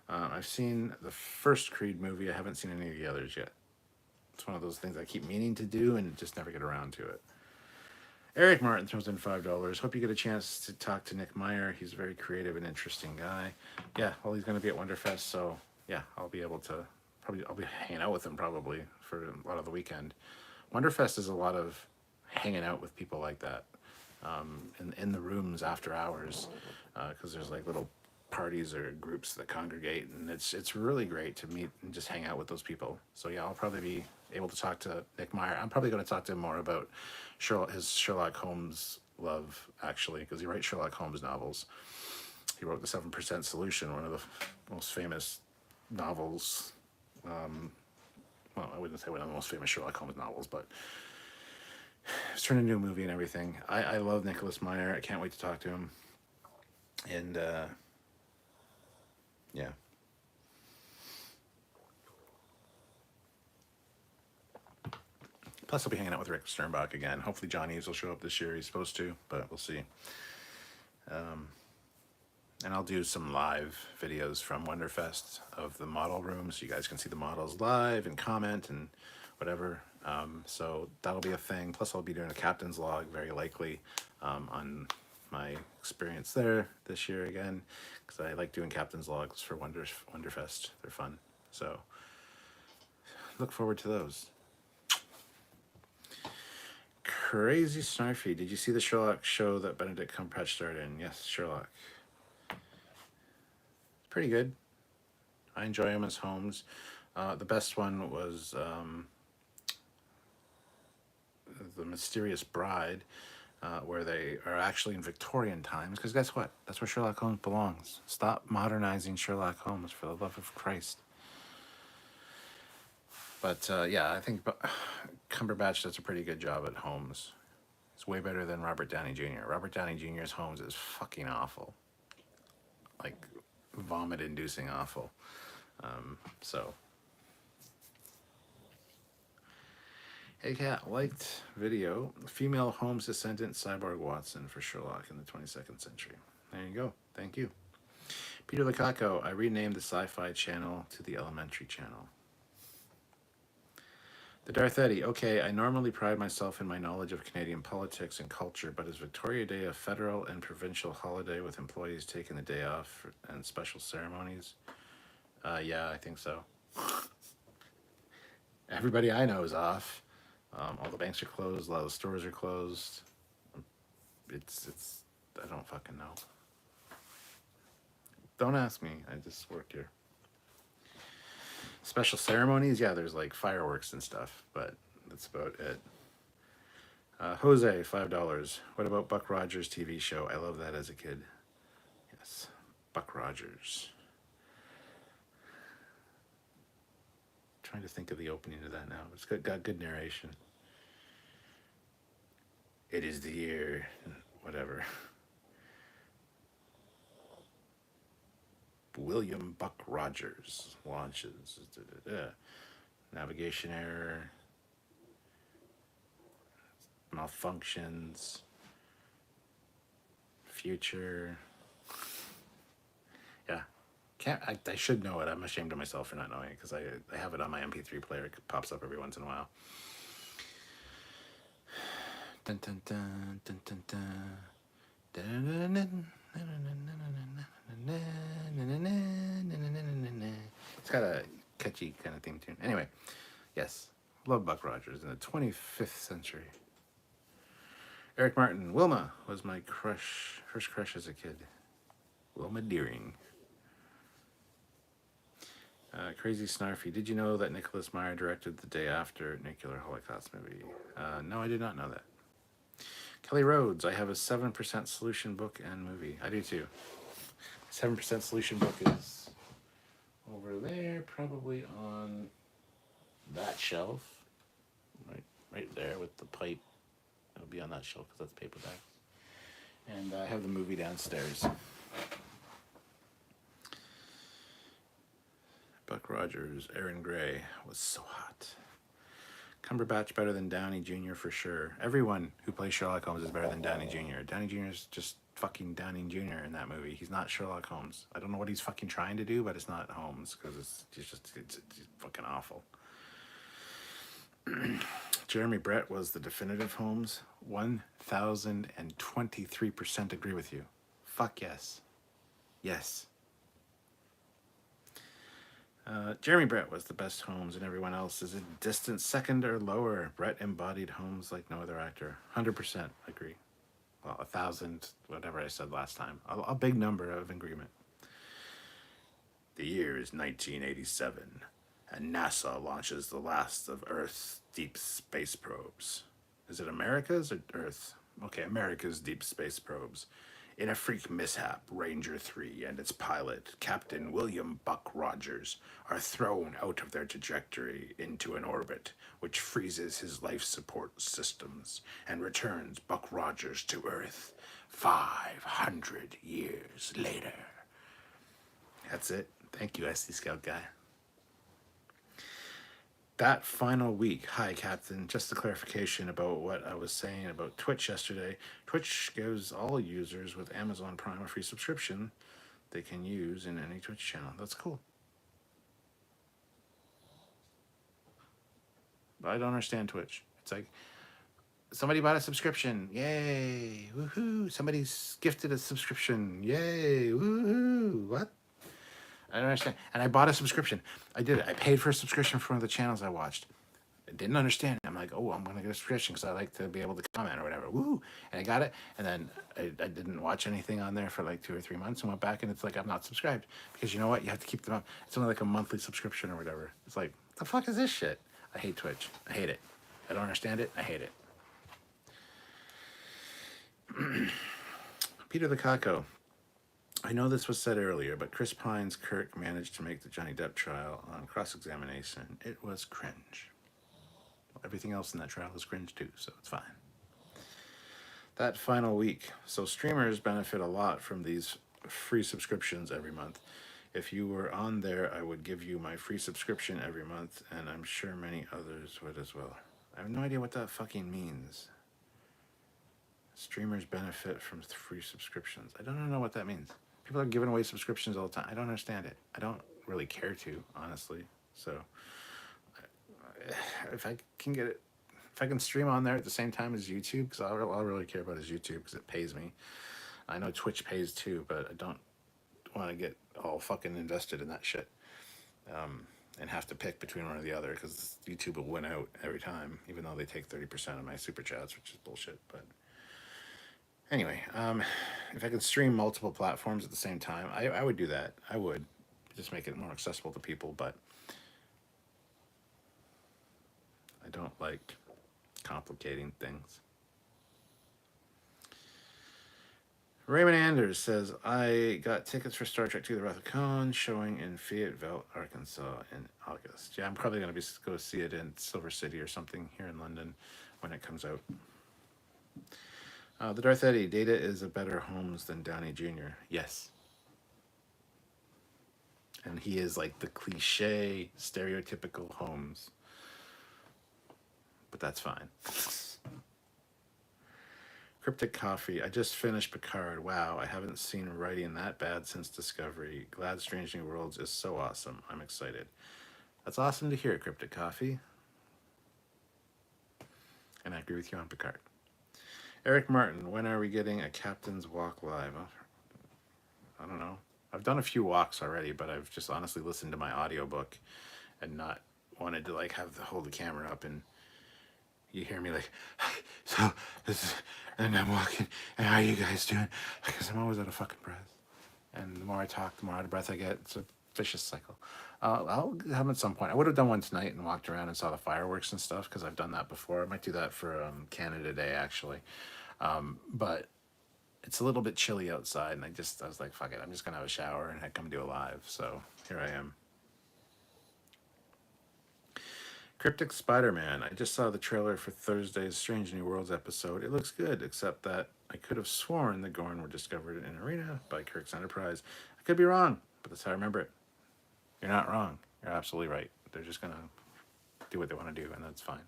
I've seen the first Creed movie. I haven't seen any of the others yet. It's one of those things I keep meaning to do and just never get around to it. Eric Martin throws in $5. Hope you get a chance to talk to Nick Meyer. He's a very creative and interesting guy. Yeah, well, he's going to be at Wonderfest, so yeah, I'll be able to I'll be hanging out with him probably for a lot of the weekend. Wonderfest is a lot of hanging out with people like that in the rooms after hours because there's like little parties or groups that congregate, and it's really great to meet and just hang out with those people. So yeah, I'll probably be able to talk to Nick Meyer. I'm probably going to talk to him more about his Sherlock Holmes love, actually, because he writes Sherlock Holmes novels. He wrote The 7% Solution, one of the most famous novels. Well, I wouldn't say one of the most famous Sherlock Holmes novels, but it's turned into a movie and everything. I love Nicholas Meyer. I can't wait to talk to him. And yeah. Plus, I'll be hanging out with Rick Sternbach again. Hopefully, John Eves will show up this year. He's supposed to, but we'll see. And I'll do some live videos from Wonderfest of the model room, so you guys can see the models live and comment and whatever. So that'll be a thing. Plus, I'll be doing a captain's log, very likely, on my experience there this year again, because I like doing captain's logs for Wonderfest. They're fun. So look forward to those. Crazy Snarfy. Did you see the Sherlock show that Benedict Cumberbatch starred in? Yes, Sherlock. Pretty good. I enjoy him as Holmes. The best one was The Mysterious Bride, where they are actually in Victorian times. Because guess what? That's where Sherlock Holmes belongs. Stop modernizing Sherlock Holmes, for the love of Christ. But yeah, I think Cumberbatch does a pretty good job at Holmes. It's way better than Robert Downey Jr. Robert Downey Jr.'s Holmes is fucking awful. Like, vomit-inducing awful. So. Hey Cat, liked video. Female Holmes descendant Cyborg Watson for Sherlock in the 22nd century. There you go. Thank you. Peter Lukaku, I renamed the Sci-Fi Channel to the Elementary Channel. The Darth Eddie, okay, I normally pride myself in my knowledge of Canadian politics and culture, but is Victoria Day a federal and provincial holiday with employees taking the day off and special ceremonies? Yeah, I think so. Everybody I know is off. All the banks are closed. A lot of the stores are closed. It's. I don't fucking know. Don't ask me. I just work here. Special ceremonies, yeah, there's like fireworks and stuff, but that's about it. Jose, $5. What about Buck Rogers TV show? I love that as a kid. Yes, Buck Rogers. Trying to think of the opening to that now. It's got good narration. It is the year, whatever. William Buck Rogers launches. Navigation error. Malfunctions. Future. Yeah. I should know it. I'm ashamed of myself for not knowing it because I have it on my MP3 player. It pops up every once in a while. Dun, dun, dun, dun, dun, dun. Dun, dun, dun, dun. It's got a catchy kind of theme tune. Anyway, yes, love Buck Rogers in the 25th century. Eric Martin, Wilma was my first crush as a kid. Wilma Deering. Crazy Snarfy, did you know that Nicholas Meyer directed The Day After Nuclear Holocaust movie? No, I did not know that. Kelly Rhodes, I have a 7% Solution book and movie. I do too. 7% Solution book is over there, probably on that shelf. Right the pipe. It'll be on that shelf because that's paperback. And I have the movie downstairs. Buck Rogers, Aaron Gray was so hot. Cumberbatch better than Downey Jr. for sure. Everyone who plays Sherlock Holmes is better than Downey Jr. Downey Jr. is just fucking Downey Jr. in that movie. He's not Sherlock Holmes. I don't know what he's fucking trying to do, but it's not Holmes because it's fucking awful. Jeremy Brett was the definitive Holmes. 1023% agree with you. Fuck yes. Yes. Jeremy Brett was the best Holmes, and everyone else is a distant second or lower. Brett embodied Holmes like no other actor. 100% agree. Well, 1,000, whatever I said last time. A big number of agreement. The year is 1987, and NASA launches the last of Earth's deep space probes. Is it America's or Earth? Okay, America's deep space probes. In a freak mishap, Ranger 3 and its pilot, Captain William Buck Rogers, are thrown out of their trajectory into an orbit, which freezes his life support systems and returns Buck Rogers to Earth 500 years later. That's it. Thank you, SD Scout guy. That final week, hi Captain, just a clarification about what I was saying about Twitch yesterday. Twitch gives all users with Amazon Prime a free subscription they can use in any Twitch channel. That's cool. But I don't understand Twitch. It's like, somebody bought a subscription, yay, woohoo. Somebody's gifted a subscription, yay, woohoo. What? I don't understand. And I bought a subscription. I did it. I paid for a subscription for one of the channels I watched. I didn't understand it. I'm like, oh, I'm going to get a subscription because I like to be able to comment or whatever. Woo! And I got it. And then I didn't watch anything on there for like 2 or 3 months and went back and it's like, I'm not subscribed. Because you know what? You have to keep them up. It's only like a monthly subscription or whatever. It's like, what the fuck is this shit? I hate Twitch. I hate it. I don't understand it. I hate it. Peter the Caco. I know this was said earlier, but Chris Pine's Kirk managed to make the Johnny Depp trial on cross-examination. It was cringe. Everything else in that trial was cringe too, so it's fine. That final week. So streamers benefit a lot from these free subscriptions every month. If you were on there, I would give you my free subscription every month, and I'm sure many others would as well. I have no idea what that fucking means. Streamers benefit from free subscriptions. I don't know what that means. People are giving away subscriptions all the time. I don't understand it. I don't really care to, honestly. So if I can get it, if I can stream on there at the same time as YouTube, because all I really care about is YouTube because it pays me. I know Twitch pays too, but I don't want to get all fucking invested in that shit and have to pick between one or the other because YouTube will win out every time, even though they take 30% of my super chats, which is bullshit. But anyway, if I could stream multiple platforms at the same time, I would do that. I would just make it more accessible to people, but I don't like complicating things. Raymond Anders says, I got tickets for Star Trek II The Wrath of Khan showing in Fayetteville, Arkansas in August. Yeah, I'm probably going to go see it in Silver City or something here in London when it comes out. The Darth Eddie, Data is a better Holmes than Downey Jr. Yes. And he is like the cliche, stereotypical Holmes. But that's fine. Cryptic Coffee, I just finished Picard. Wow, I haven't seen writing that bad since Discovery. Glad Strange New Worlds is so awesome. I'm excited. That's awesome to hear, Cryptic Coffee. And I agree with you on Picard. Eric Martin, when are we getting a Captain's Walk live? I don't know. I've done a few walks already, but I've just honestly listened to my audiobook and not wanted to like hold the camera up and you hear me like, so this is, and I'm walking, and how are you guys doing? Because I'm always out of fucking breath. And the more I talk, the more out of breath I get. It's a vicious cycle. I'll have them at some point. I would have done one tonight and walked around and saw the fireworks and stuff because I've done that before. I might do that for Canada Day, actually. But it's a little bit chilly outside, and I was like, fuck it. I'm just going to have a shower and I come do a live. So here I am. Cryptic Spider-Man. I just saw the trailer for Thursday's Strange New Worlds episode. It looks good, except that I could have sworn the Gorn were discovered in an arena by Kirk's Enterprise. I could be wrong, but that's how I remember it. You're not wrong. You're absolutely right. They're just going to do what they want to do, and that's fine.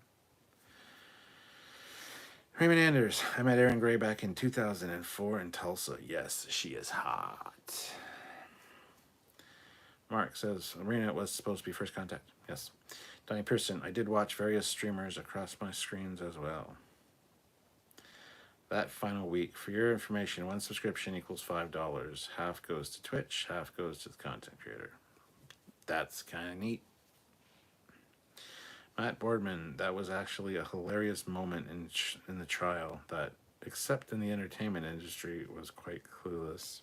Raymond Anders. I met Erin Gray back in 2004 in Tulsa. Yes, she is hot. Mark says, Arena was supposed to be First Contact. Yes. Donnie Pearson. I did watch various streamers across my screens as well. That final week, for your information, one subscription equals $5. Half goes to Twitch, half goes to the content creator. That's kind of neat. Matt Boardman, that was actually a hilarious moment in the trial that, except in the entertainment industry, was quite clueless.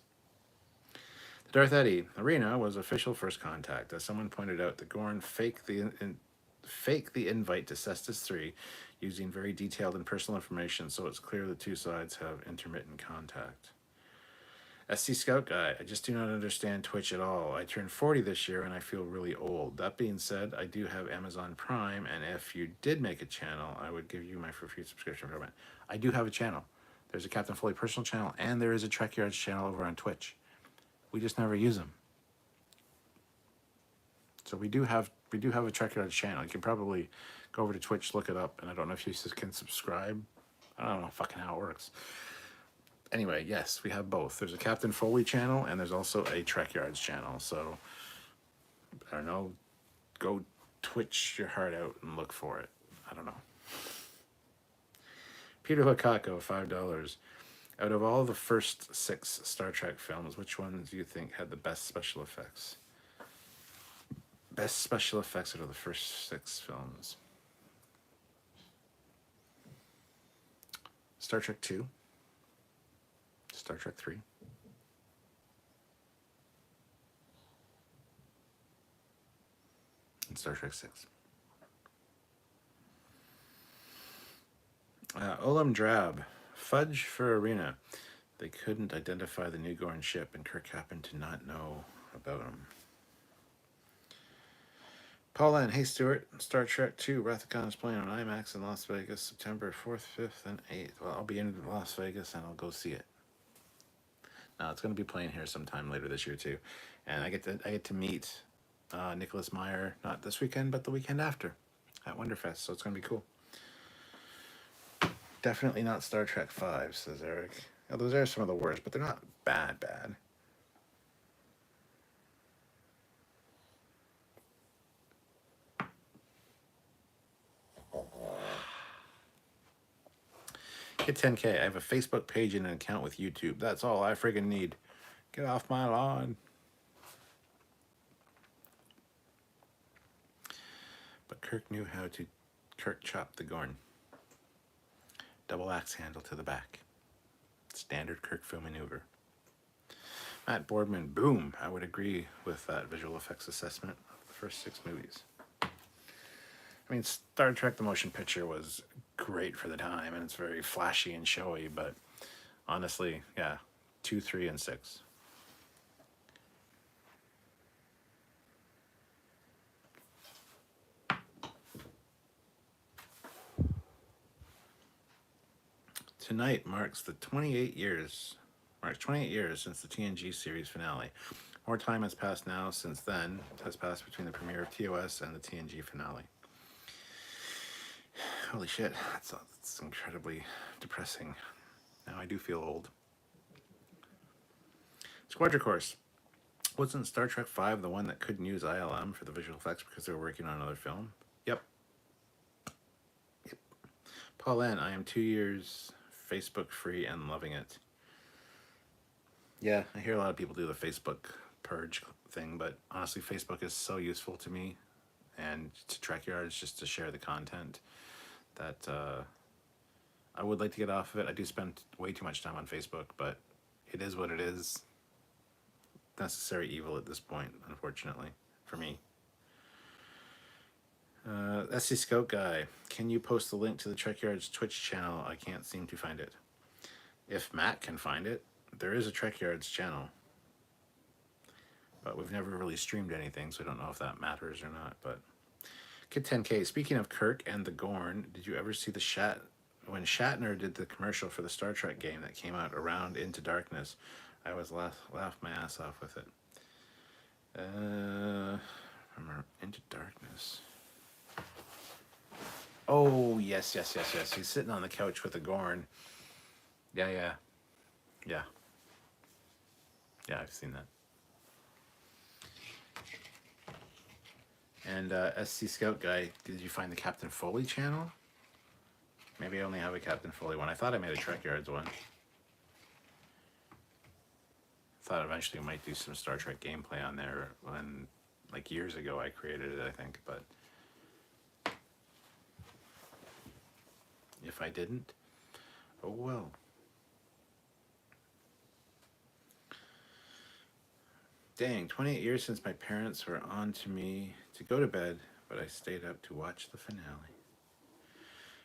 The Darth Eddy Arena was official First Contact. As someone pointed out, the Gorn faked the invite to Cestus 3 using very detailed and personal information, so it's clear the two sides have intermittent contact. SC Scout Guy, I just do not understand Twitch at all. I turned 40 this year and I feel really old. That being said, I do have Amazon Prime, and if you did make a channel, I would give you my free subscription program. I do have a channel. There's a Captain Foley personal channel, and there is a Trekyards channel over on Twitch. We just never use them. So we do have a Trekyards channel. You can probably go over to Twitch, look it up, and I don't know if you can subscribe. I don't know fucking how it works. Anyway, yes, we have both. There's a Captain Foley channel, and there's also a Trekyards channel. So, I don't know, go Twitch your heart out and look for it. I don't know. Peter Lakako, $5. Out of all the first 6 Star Trek films, which ones do you think had the best special effects? Best special effects out of the first 6 films. Star Trek 2. Star Trek 3. And Star Trek 6. Olam Drab. Fudge for Arena. They couldn't identify the New Gorn ship, and Kirk happened to not know about him. Paula and Hey Stuart, Star Trek 2, Rathacon is playing on IMAX in Las Vegas, September 4th, 5th, and 8th. Well, I'll be in Las Vegas and I'll go see it. Now, it's going to be playing here sometime later this year too, and I get to meet Nicholas Meyer not this weekend but the weekend after at Wonderfest, so it's going to be cool. Definitely not Star Trek 5, says Eric. Now, those are some of the worst, but they're not bad. Hit 10K. I have a Facebook page and an account with YouTube. That's all I friggin' need. Get off my lawn. But Kirk knew how to chop the Gorn. Double axe handle to the back. Standard Kirk film maneuver. Matt Boardman, boom. I would agree with that visual effects assessment of the first 6 movies. I mean, Star Trek the Motion Picture was great for the time, and it's very flashy and showy, but honestly, yeah, 2, 3, and 6. Tonight marks 28 years since the TNG series finale. More time has passed now since then has passed between the premiere of TOS and the TNG finale. Holy shit, that's incredibly depressing. Now I do feel old. Squadron Course. Wasn't Star Trek 5 the one that couldn't use ILM for the visual effects because they were working on another film? Yep. Paul N., I am 2 years Facebook free and loving it. Yeah, I hear a lot of people do the Facebook purge thing, but honestly, Facebook is so useful to me and to Trekyards just to share the content that I would like to get off of it. I do spend way too much time on Facebook, but it is what it is. Necessary evil at this point, unfortunately, for me. SC Scout Guy, can you post the link to the Trekyards Twitch channel? I can't seem to find it. If Matt can find it, there is a Trekyards channel. But we've never really streamed anything, so I don't know if that matters or not. But Kid 10K. Speaking of Kirk and the Gorn, did you ever see when Shatner did the commercial for the Star Trek game that came out around Into Darkness? I was laughed my ass off with it. From Into Darkness. Oh yes. He's sitting on the couch with the Gorn. Yeah. I've seen that. And SC Scout guy, did you find the Captain Foley channel? Maybe I only have a Captain Foley one. I thought I made a Trekyards one. Thought eventually I might do some Star Trek gameplay on there when, like years ago, I created it, I think. But if I didn't, oh well. Dang, 28 years since my parents were on to me to go to bed, but I stayed up to watch the finale.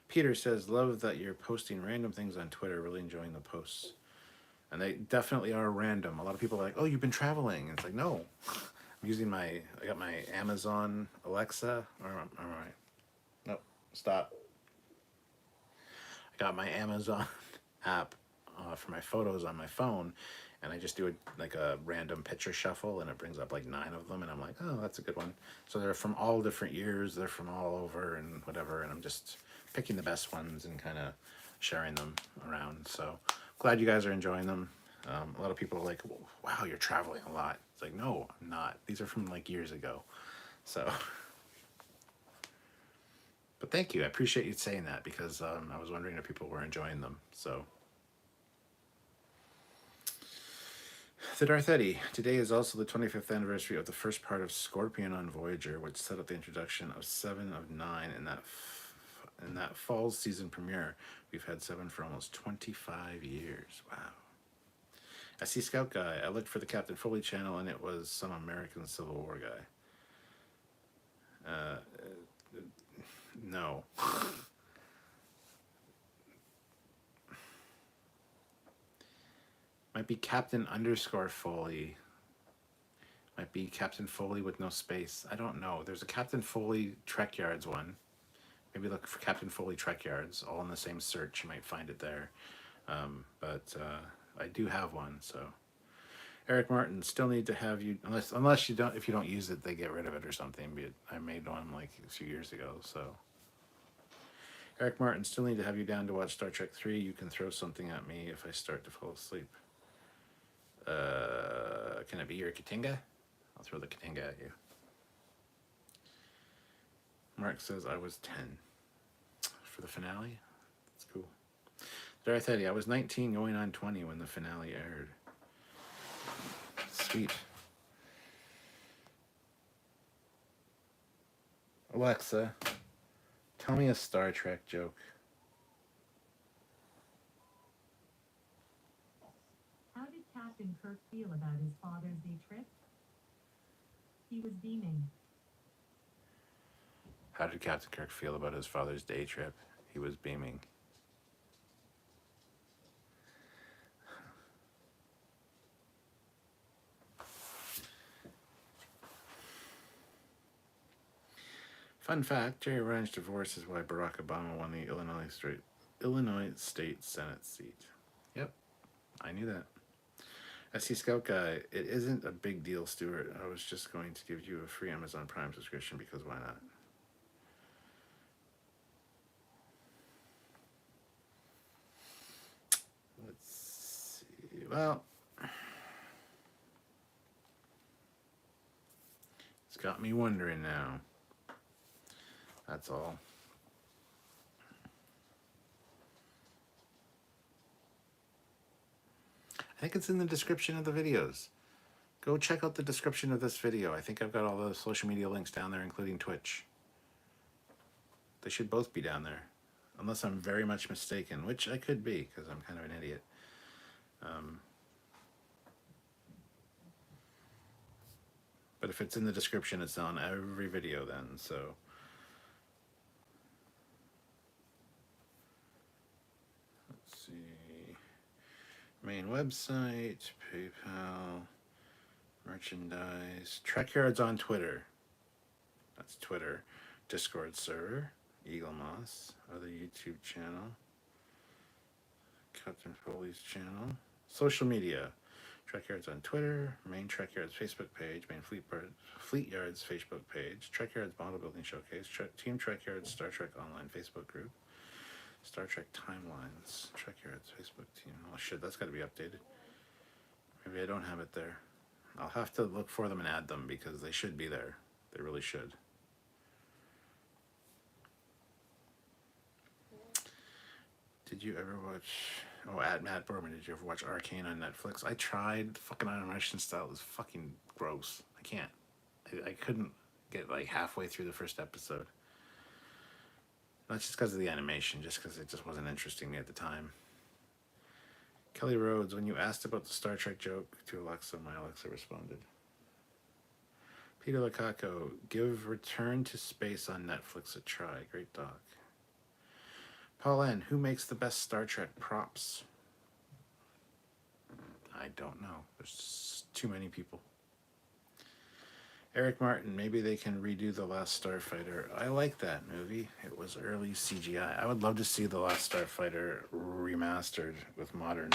Peter says, love that you're posting random things on Twitter, really enjoying the posts. And they definitely are random. A lot of people are like, oh, you've been traveling. And it's like, no. I'm using I got my Amazon Alexa. All right. Nope, stop. I got my Amazon app for my photos on my phone. And I just do a random picture shuffle, and it brings up like 9 of them, and I'm like, oh, that's a good one. So they're from all different years, they're from all over and whatever, and I'm just picking the best ones and kind of sharing them around. So glad you guys are enjoying them. A lot of people are like, wow, you're traveling a lot. It's like, no, I'm not. These are from like years ago. So, but thank you. I appreciate you saying that, because I was wondering if people were enjoying them. So. The Darth Eddy. Today is also the 25th anniversary of the first part of Scorpion on Voyager, which set up the introduction of 7 of 9 in that fall's season premiere. We've had 7 for almost 25 years. Wow. I see Scout Guy. I looked for the Captain Foley channel, and it was some American Civil War guy. No. Might be Captain _ Foley. Might be Captain Foley with no space. I don't know. There's a Captain Foley Trekyards one. Maybe look for Captain Foley Trekyards, all in the same search. You might find it there. But I do have one. So Eric Martin, still need to have you, unless you don't. If you don't use it, they get rid of it or something. But I made one like a few years ago. So Eric Martin, still need to have you down to watch Star Trek 3. You can throw something at me if I start to fall asleep. Can it be your Katinga? I'll throw the Katinga at you. Mark says I was 10 for the finale. That's cool. Darth Eddy, I was 19 going on 20 when the finale aired. Sweet. Alexa, tell me a Star Trek joke. How did Captain Kirk feel about his father's day trip? He was beaming. How did Captain Kirk feel about his father's day trip? He was beaming. Fun fact, Jerry Ryan's divorce is why Barack Obama won the Illinois State Senate seat. Yep, I knew that. SC Scout Guy, it isn't a big deal, Stuart. I was just going to give you a free Amazon Prime subscription because why not? Let's see. Well, it's got me wondering now. That's all. I think it's in the description of the videos. Go check out the description of this video. I think I've got all the social media links down there, including Twitch. They should both be down there, unless I'm very much mistaken, which I could be, because I'm kind of an idiot. But if it's in the description, it's on every video then, so. Let's see. Main website, PayPal, merchandise, Trekyards on Twitter. That's Twitter. Discord server, Eagle Moss, other YouTube channel, Captain Foley's channel, social media, Trekyards on Twitter, main Trekyards Facebook page, main Fleet Yards Facebook page, Trekyards Model Building Showcase, Team Trekyards Star Trek Online Facebook group, Star Trek Timelines, Trekyards Facebook team. Oh shit, that's got to be updated. Maybe I don't have it there. I'll have to look for them and add them because they should be there. They really should. Did you ever watch... Oh, at Matt Berman, did you ever watch Arcane on Netflix? I tried. The fucking animation style is fucking gross. I can't. I couldn't get like halfway through the first episode. Not just because of the animation, just because it just wasn't interesting me at the time. Kelly Rhodes, when you asked about the Star Trek joke to Alexa, my Alexa responded. Peter Lukaku, give Return to Space on Netflix a try. Great doc. Paul N., who makes the best Star Trek props? I don't know. There's too many people. Eric Martin, maybe they can redo The Last Starfighter. I like that movie. It was early CGI. I would love to see The Last Starfighter remastered with modern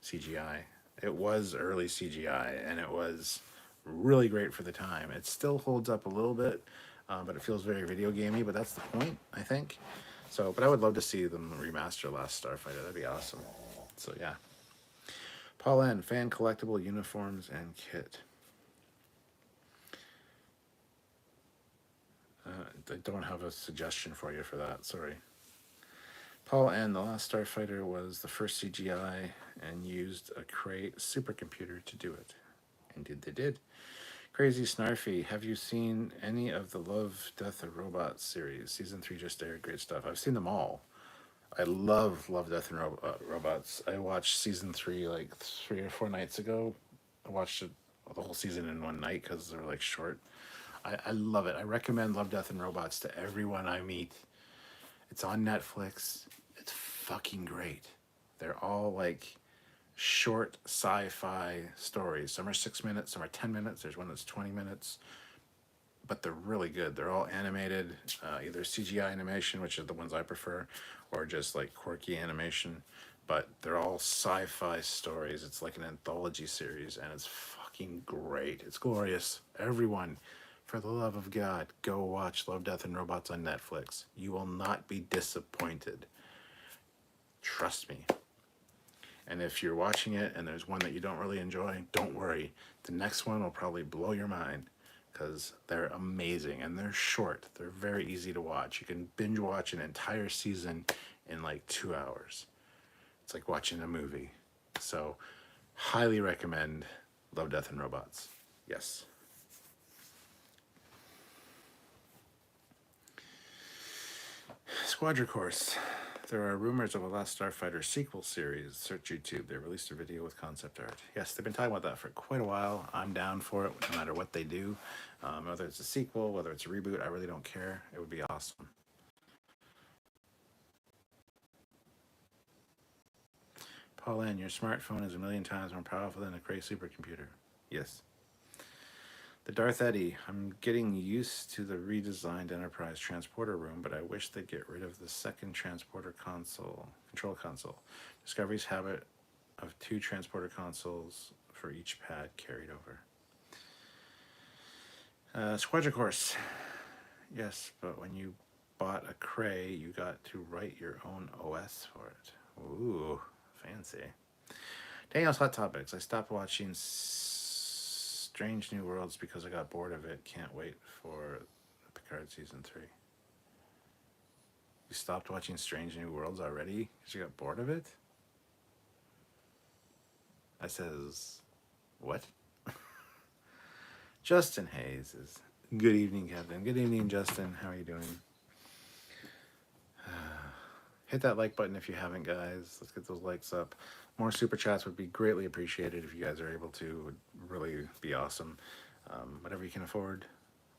CGI. It was early CGI, and it was really great for the time. It still holds up a little bit, but it feels very video gamey, but that's the point, I think. So, but I would love to see them remaster Last Starfighter. That'd be awesome. So, yeah. Paul N., fan collectible uniforms and kit. I don't have a suggestion for you for that, sorry. Paul N., The Last Starfighter was the first CGI and used a Cray supercomputer to do it. Indeed they did. Crazy Snarfy, have you seen any of the Love, Death, and Robots series? Season 3 just aired, great stuff. I've seen them all. I love Death, and Robots. I watched season 3 like 3 or 4 nights ago. I watched it, the whole season in one night because they're like short. I love it. I recommend Love, Death, and Robots to everyone I meet. It's on Netflix. It's fucking great. They're all like short sci-fi stories. Some are 6 minutes, some are 10 minutes. There's one that's 20 minutes. But they're really good. They're all animated, either CGI animation, which are the ones I prefer, or just like quirky animation. But they're all sci-fi stories. It's like an anthology series, and it's fucking great. It's glorious. Everyone, for the love of God, go watch Love, Death, and Robots on Netflix. You will not be disappointed. Trust me. And if you're watching it and there's one that you don't really enjoy, don't worry. The next one will probably blow your mind because they're amazing and they're short. They're very easy to watch. You can binge watch an entire season in like 2 hours. It's like watching a movie. So, highly recommend Love, Death, and Robots. Yes. Squadra Course. There are rumors of a Last Starfighter sequel series. Search YouTube. They released a video with concept art. Yes, they've been talking about that for quite a while. I'm down for it, no matter what they do. Whether it's a sequel, whether it's a reboot, I really don't care. It would be awesome. Pauline, your smartphone is 1,000,000 times more powerful than a Cray supercomputer. Yes. The Darth Eddy. I'm getting used to the redesigned Enterprise transporter room, but I wish they'd get rid of the second transporter control console. Discovery's habit of 2 transporter consoles for each pad carried over. Squadra Course. Yes, but when you bought a Cray, you got to write your own OS for it. Ooh, fancy. Daniel's Hot Topics. I stopped watching Strange New Worlds because I got bored of it. Can't wait for Picard Season 3. You stopped watching Strange New Worlds already because you got bored of it? I says, what? Justin Hayes is, good evening, Kevin. Good evening, Justin. How are you doing? Hit that like button if you haven't, guys. Let's get those likes up. More super chats would be greatly appreciated if you guys are able to. It would really be awesome. Whatever you can afford,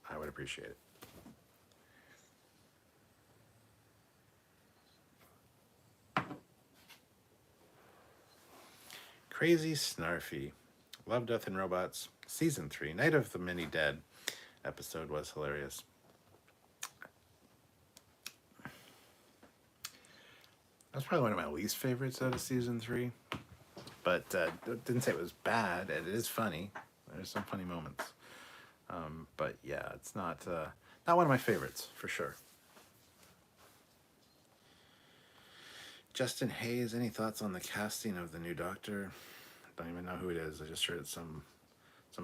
I would appreciate it. Crazy Snarfy. Love, Death, and Robots. Season 3. Night of the Many Dead episode was hilarious. That's probably one of my least favorites out of season 3. But didn't say it was bad. It is funny. There's some funny moments. But yeah, it's not one of my favorites for sure. Justin Hayes, any thoughts on the casting of the new Doctor? Don't even know who it is. I just heard it's some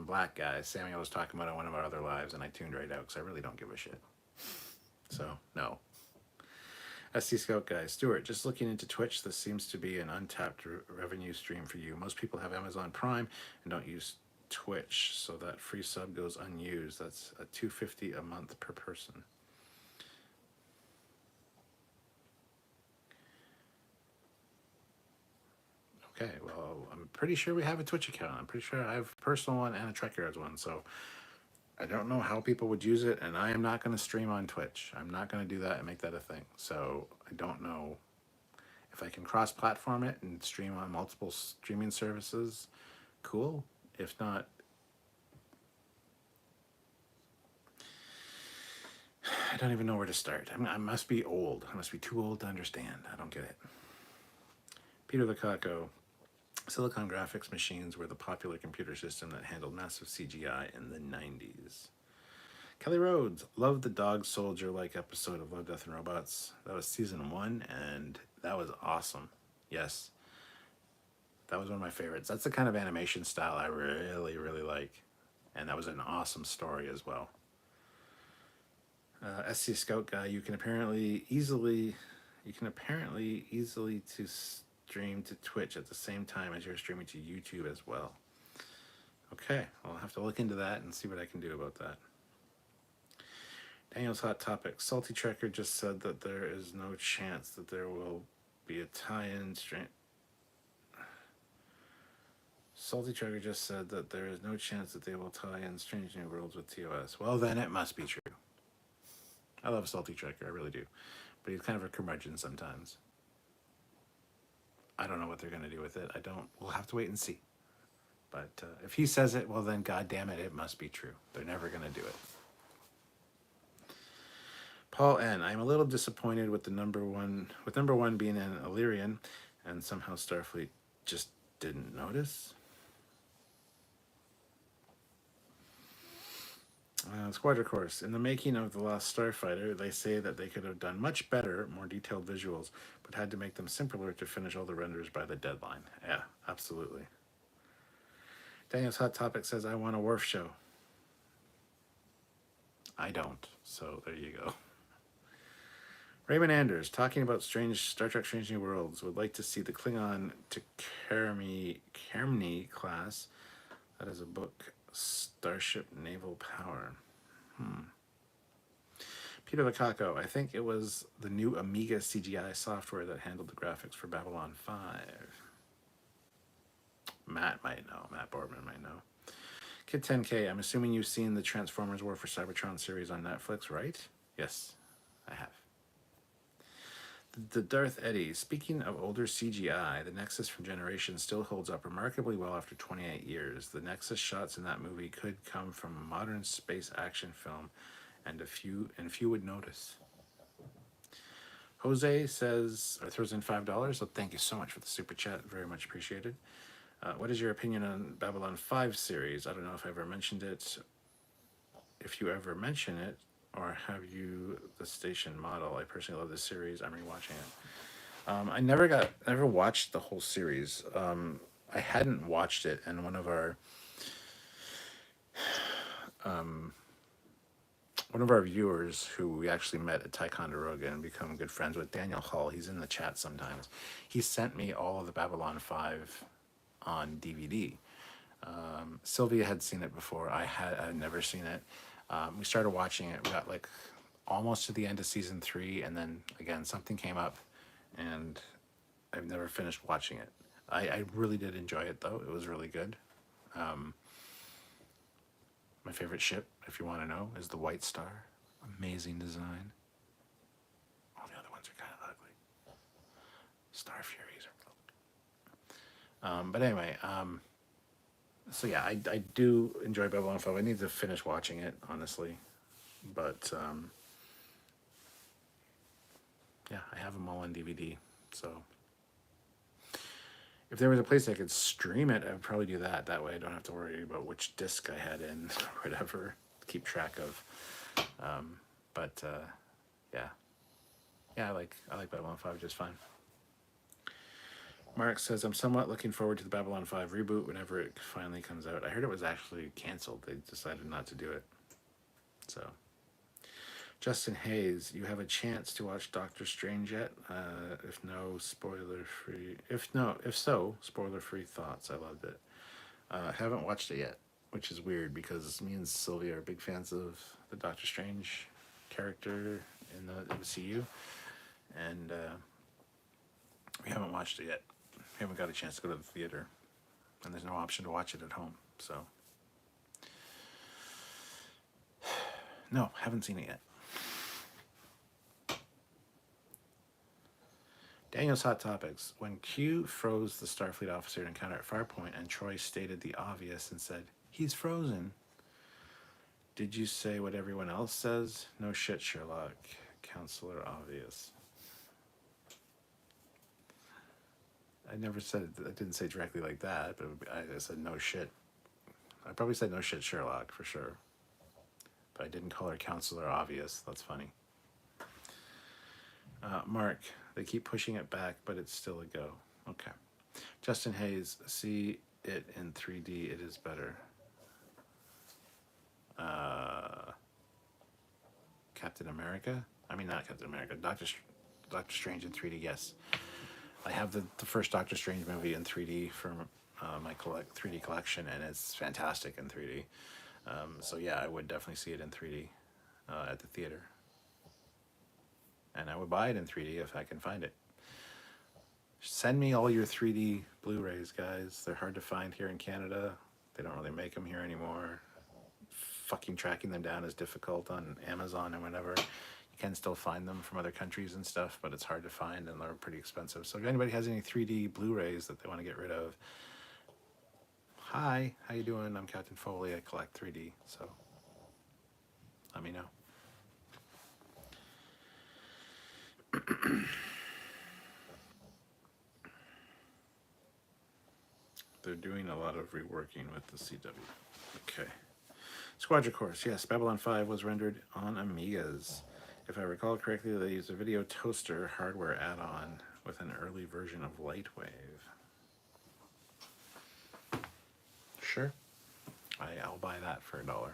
black guy. Samuel was talking about it on one of our other lives, and I tuned right out because I really don't give a shit. So no. SC Scout guy, Stuart, just looking into Twitch, this seems to be an untapped revenue stream for you. Most people have Amazon Prime and don't use Twitch, so that free sub goes unused. That's a $2.50 a month per person. Okay, well, I'm pretty sure we have a Twitch account. I'm pretty sure I have a personal one and a Trekyards one, so I don't know how people would use it, and I am not going to stream on Twitch. I'm not going to do that and make that a thing. So I don't know if I can cross-platform it and stream on multiple streaming services. Cool. If not, I don't even know where to start. I must be old. I must be too old to understand. I don't get it. Peter Lukaku. Silicon graphics machines were the popular computer system that handled massive CGI in the 90s. Kelly Rhodes, loved the dog soldier-like episode of Love, Death, and Robots. That was season 1, and that was awesome. Yes. That was one of my favorites. That's the kind of animation style I really, really like. And that was an awesome story as well. SC Scout guy, you can apparently easily to stream to Twitch at the same time as you're streaming to YouTube as well. Okay, I'll have to look into that and see what I can do about that. Daniel's Hot Topic. Salty Trekker just said that there is no chance that there will be a tie-in Salty Trekker just said that there is no chance that they will tie in Strange New Worlds with TOS. Well, then it must be true. I love Salty Trekker, I really do. But he's kind of a curmudgeon sometimes. I don't know what they're going to do with it. We'll have to wait and see. But if he says it, well then, God damn it, it must be true. They're never going to do it. Paul N. I'm a little disappointed with number one being an Illyrian, and somehow Starfleet just didn't notice. Squadron Course. In the making of The Last Starfighter, they say that they could have done much better, more detailed visuals, but had to make them simpler to finish all the renders by the deadline. Yeah, absolutely. Daniel's Hot Topic says, I want a Worf show. I don't, so there you go. Raymond Anders, talking about Star Trek Strange New Worlds, would like to see the Klingon to Kermni class. That is a book. Starship Naval Power. Peter Lukaku, I think it was the new Amiga CGI software that handled the graphics for Babylon 5. Matt might know. Matt Boardman might know. Kid 10K, I'm assuming you've seen the Transformers War for Cybertron series on Netflix, right? Yes, I have. The Darth Eddy, speaking of older CGI, the Nexus from Generations still holds up remarkably well after 28 years. The Nexus shots in that movie could come from a modern space action film, and few would notice. Jose says, or throws in $5, so thank you so much for the super chat, very much appreciated. What is your opinion on Babylon 5 series? I don't know if I ever mentioned it. If you ever mention it, or have you the station model? I personally love this series. I'm rewatching it. I never watched the whole series. I hadn't watched it, and one of our viewers who we actually met at Ticonderoga and become good friends with, Daniel Hull, he's in the chat sometimes. He sent me all of the Babylon 5 on DVD. Sylvia had seen it before. I had never seen it. We started watching it. We got like almost to the end of season 3, and then again something came up, and I've never finished watching it. I really did enjoy it though. It was really good. My favorite ship, if you want to know, is the White Star. Amazing design. All the other ones are kind of ugly. Star Furies are. But anyway. So yeah, I do enjoy Babylon 5. I need to finish watching it, honestly. But, yeah, I have them all on DVD. So If there was a place I could stream it, I would probably do that. That way I don't have to worry about which disc I had in or whatever. Keep track of. But yeah. Yeah, I like Babylon 5 just fine. Mark says, I'm somewhat looking forward to the Babylon 5 reboot whenever it finally comes out. I heard it was actually canceled. They decided not to do it. So, Justin Hayes, you have a chance to watch Doctor Strange yet? If no, spoiler free. If so, spoiler free thoughts. I loved it. Haven't watched it yet, which is weird because me and Sylvia are big fans of the Doctor Strange character in the MCU, and we haven't watched it yet. We haven't got a chance to go to the theater, and there's no option to watch it at home. So, no, haven't seen it yet. Daniel's Hot Topics. When Q froze the Starfleet officer to encounter at Farpoint and Troy stated the obvious and said, he's frozen. Did you say what everyone else says? No shit, Sherlock. Counselor Obvious. I never said it. I didn't say directly like that, but I said no shit. I probably said no shit, Sherlock, for sure. But I didn't call her Counselor Obvious. That's funny. Mark, they keep pushing it back, but it's still a go. Okay. Justin Hayes, see it in 3D. It is better. Captain America? I mean, not Captain America. Doctor Strange in 3D, yes. I have the first Doctor Strange movie in 3D from my 3D collection, and it's fantastic in 3D. So yeah, I would definitely see it in 3D at the theater. And I would buy it in 3D if I can find it. Send me all your 3D Blu-rays, guys. They're hard to find here in Canada. They don't really make them here anymore. Fucking tracking them down is difficult on Amazon and whatever. You can still find them from other countries and stuff, but it's hard to find and they're pretty expensive. So if anybody has any 3D Blu-rays that they want to get rid of, hi, how you doing? I'm Captain Foley. I collect 3D, so let me know. They're doing a lot of reworking with the CW. Okay. Squadra Course. Yes, Babylon 5 was rendered on Amigas. If I recall correctly, they used a video toaster hardware add-on with an early version of Lightwave. Sure. I'll buy that for $1.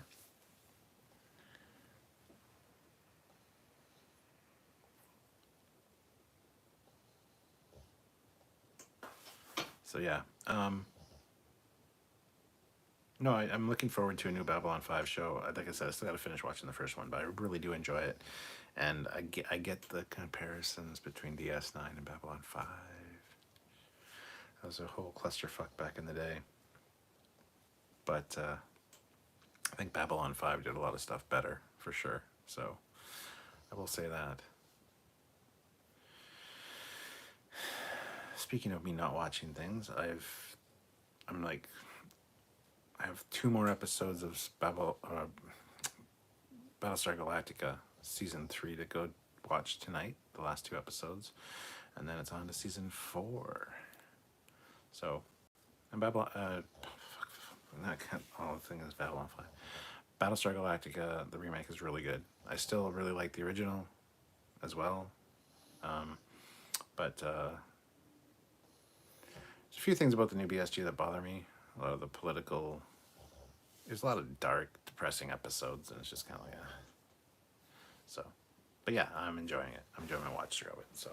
So yeah. No, I'm looking forward to a new Babylon 5 show. Like I said, I still got to finish watching the first one, but I really do enjoy it. And I get the comparisons between DS9 and Babylon 5. That was a whole clusterfuck back in the day. But I think Babylon 5 did a lot of stuff better, for sure. So I will say that. Speaking of me not watching things, I have 2 more episodes of Battlestar Galactica Season 3 to go watch tonight, the last 2 episodes, and then it's on to Season 4. So, and Babylon, all the thing is Babylon 5. Battlestar Galactica, the remake is really good. I still really like the original as well, but there's a few things about the new BSG that bother me. A lot of the political... There's a lot of dark, depressing episodes, and it's just kind of like, So, but yeah, I'm enjoying it. I'm enjoying my watch through it, so.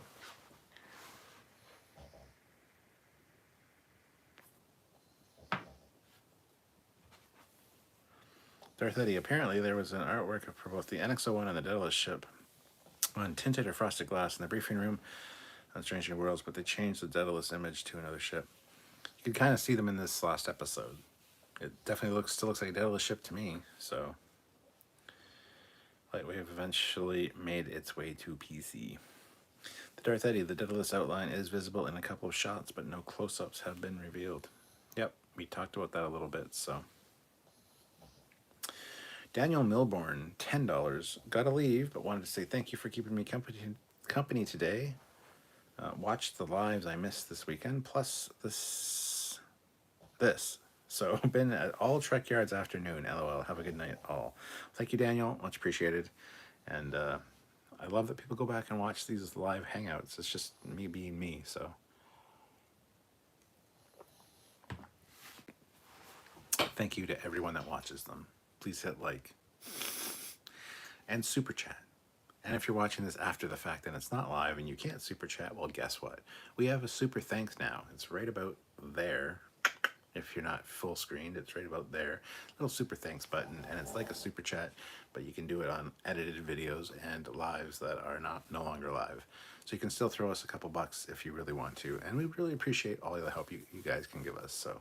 Darth Eddie, apparently there was an artwork for both the NX-01 and the Daedalus ship on tinted or frosted glass in the briefing room on Strange New Worlds, but they changed the Daedalus image to another ship. You can kind of see them in this last episode. It definitely still looks like a Daedalus ship to me, so. Lightwave eventually made its way to PC. The Darth Eddie, the Daedalus outline is visible in a couple of shots, but no close-ups have been revealed. Yep, we talked about that a little bit, so. Daniel Milborn, $10. Gotta leave, but wanted to say thank you for keeping me company today. Watched the lives I missed this weekend, plus this. So been at all Trekyards afternoon. LOL. Have a good night, all. Thank you, Daniel. Much appreciated. And I love that people go back and watch these live hangouts. It's just me being me. So thank you to everyone that watches them. Please hit like and super chat. And if you're watching this after the fact and it's not live and you can't super chat, well, guess what? We have a super thanks now. It's right about there. If you're not full screened, it's right about there. Little super thanks button, and it's like a super chat, but you can do it on edited videos and lives that are no longer live. So you can still throw us a couple bucks if you really want to, and we really appreciate all the help you guys can give us. So,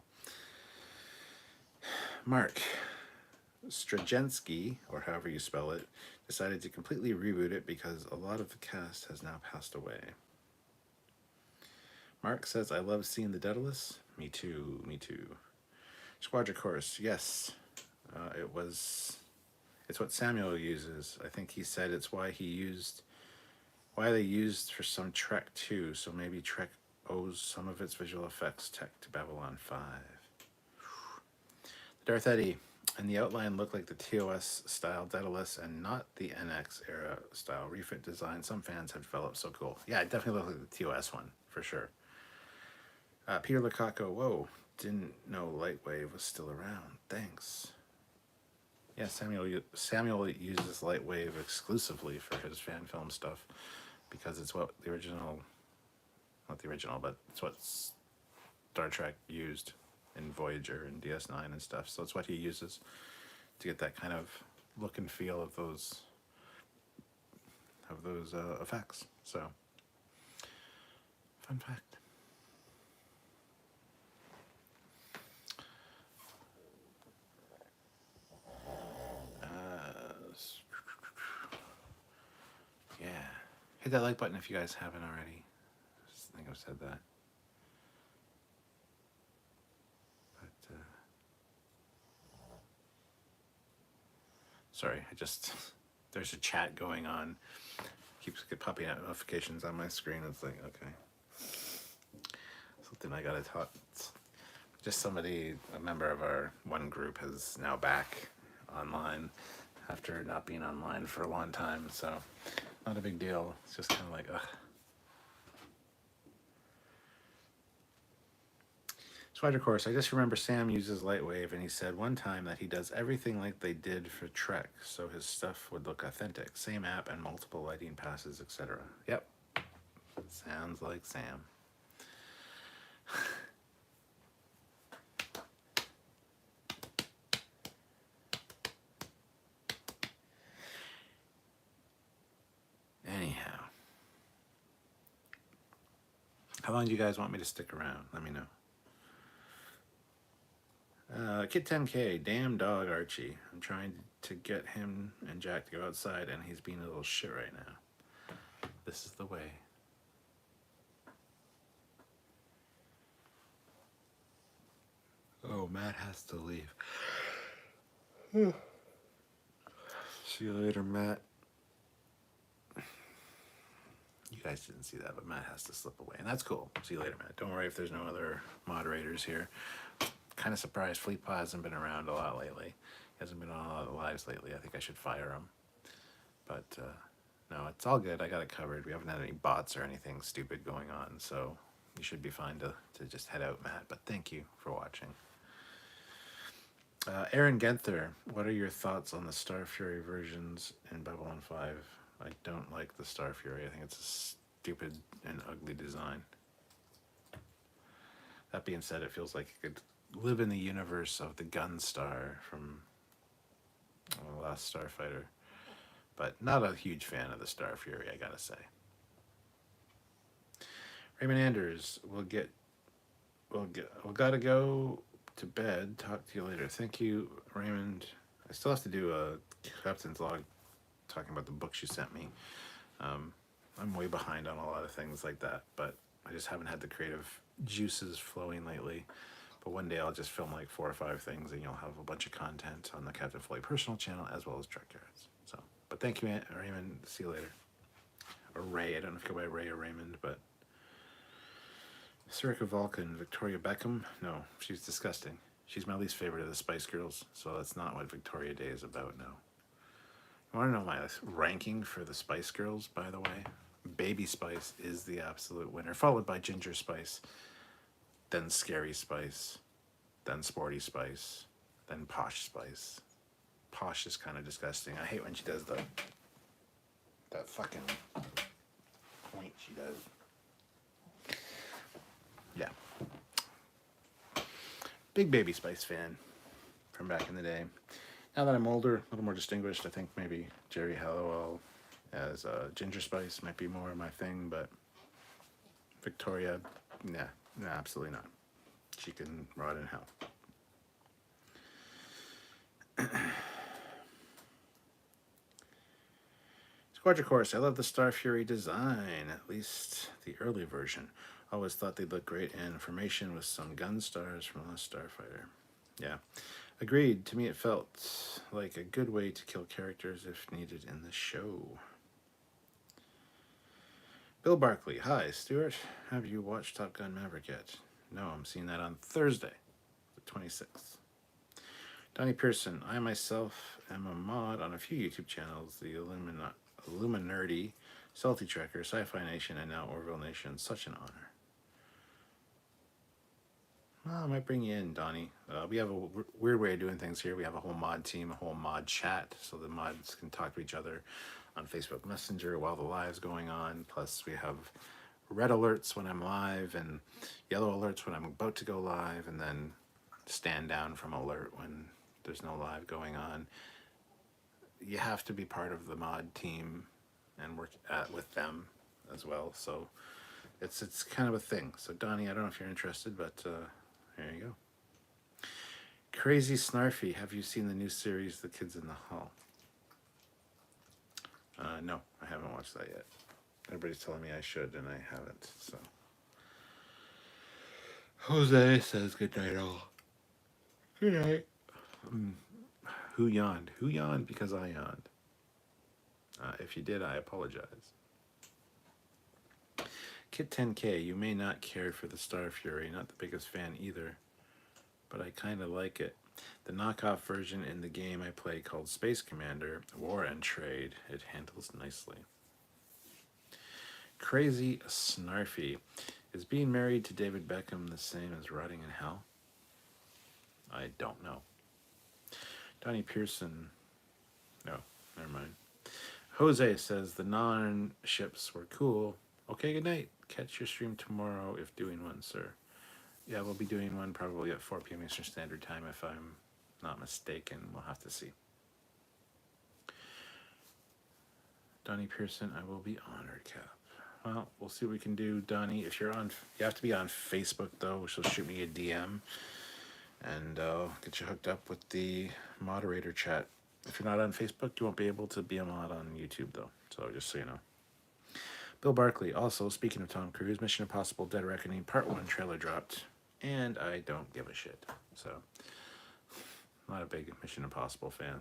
Mark Strajensky, or however you spell it, decided to completely reboot it because a lot of the cast has now passed away. Mark says, I love seeing the Daedalus. Me too, me too. Squadra Course, yes. It's what Samuel uses. I think he said it's why they used for some Trek too, so maybe Trek owes some of its visual effects tech to Babylon 5. Darth Eddie, and the outline looked like the TOS style Daedalus and not the NX era style refit design some fans have developed. So cool. Yeah, it definitely looked like the TOS one, for sure. Peter Lukaku, whoa, didn't know Lightwave was still around. Thanks. Yeah, Samuel uses Lightwave exclusively for his fan film stuff because it's what the original, not the original, but it's what Star Trek used in Voyager and DS9 and stuff. So it's what he uses to get that kind of look and feel of those effects. So, fun fact. Yeah. Hit that like button if you guys haven't already. I think I've said that. But, sorry, there's a chat going on. Keeps popping out notifications on my screen. It's like, okay. Something I gotta talk. Just a member of our one group is now back online after not being online for a long time, so not a big deal. It's just kind of like, ugh. Spider Course, I just remember Sam uses Lightwave, and he said one time that he does everything like they did for Trek, so his stuff would look authentic. Same app and multiple lighting passes, etc. Yep. Sounds like Sam. Anyhow. How long do you guys want me to stick around? Let me know. Kid 10K, damn dog Archie. I'm trying to get him and Jack to go outside, and he's being a little shit right now. This is the way. Oh, Matt has to leave. See you later, Matt. You guys didn't see that, but Matt has to slip away, and that's cool. See you later, Matt. Don't worry if there's no other moderators here. Kind of surprised Fleetpaw hasn't been around a lot lately. He hasn't been on a lot of lives lately. I think I should fire him. But no, it's all good. I got it covered. We haven't had any bots or anything stupid going on, so you should be fine to just head out, Matt. But thank you for watching. Aaron Genther, what are your thoughts on the Star Fury versions in Babylon 5? I don't like the Star Fury. I think it's a stupid and ugly design. That being said, it feels like it could live in the universe of the Gunstar from the Last Starfighter. But not a huge fan of the Star Fury, I gotta say. Raymond Anders, we'll gotta go to bed. Talk to you later. Thank you, Raymond. I still have to do a captain's log talking about the books you sent me. I'm way behind on a lot of things like that, but I just haven't had the creative juices flowing lately. But one day I'll just film like 4 or 5 things, and you'll have a bunch of content on the Captain Foley personal channel as well as Trekyards. So, but thank you, Raymond. See you later. Or Ray. I don't know if you go by Ray or Raymond, but Circa Vulcan, Victoria Beckham. No, she's disgusting. She's my least favorite of the Spice Girls, so that's not what Victoria Day is about now. You want to know my ranking for the Spice Girls, by the way? Baby Spice is the absolute winner, followed by Ginger Spice, then Scary Spice, then Sporty Spice, then Posh Spice. Posh is kind of disgusting. I hate when she does that fucking point she does. Yeah. Big Baby Spice fan from back in the day. Now that I'm older, a little more distinguished, I think maybe Jerry Halliwell as Ginger Spice might be more my thing, but Victoria, nah, absolutely not. She can rot in hell. Squadron Course, I love the Star Fury design, at least the early version. Always thought they'd look great in formation with some gun stars from Last Starfighter. Yeah, agreed. To me, it felt like a good way to kill characters if needed in the show. Bill Barkley, hi, Stuart. Have you watched Top Gun Maverick yet? No, I'm seeing that on Thursday, the 26th. Donnie Pearson, I myself am a mod on a few YouTube channels, the Illuminerdi, Salty Trekker, Sci-Fi Nation, and now Orville Nation. Such an honor. Well, I might bring you in, Donnie. We have a weird way of doing things here. We have a whole mod team, a whole mod chat, so the mods can talk to each other on Facebook Messenger while the live's going on. Plus, we have red alerts when I'm live and yellow alerts when I'm about to go live, and then stand down from alert when there's no live going on. You have to be part of the mod team and work with them as well. So it's kind of a thing. So Donnie, I don't know if you're interested, but there you go. Crazy Snarfy, have you seen the new series, The Kids in the Hall? No, I haven't watched that yet. Everybody's telling me I should, and I haven't. So Jose says good night all. Good night. Who yawned? Who yawned because I yawned? If you did, I apologize. Kit 10K, you may not care for the Star Fury, not the biggest fan either, but I kind of like it. The knockoff version in the game I play called Space Commander, War and Trade, it handles nicely. Crazy Snarfy, is being married to David Beckham the same as rotting in hell? I don't know. Donnie Pearson, no, never mind. Jose says the non-ships were cool. Okay, good night. Catch your stream tomorrow if doing one, sir. Yeah, we'll be doing one probably at 4 p.m. Eastern Standard Time if I'm not mistaken. We'll have to see. Donnie Pearson, I will be honored, Cap. Well, we'll see what we can do, Donnie. If you're on, you have to be on Facebook though, so shoot me a DM, and I'll get you hooked up with the moderator chat. If you're not on Facebook, you won't be able to be a mod on YouTube though. So just so you know. Bill Barkley, also, speaking of Tom Cruise, Mission Impossible Dead Reckoning Part 1 trailer dropped, and I don't give a shit. So, not a big Mission Impossible fan.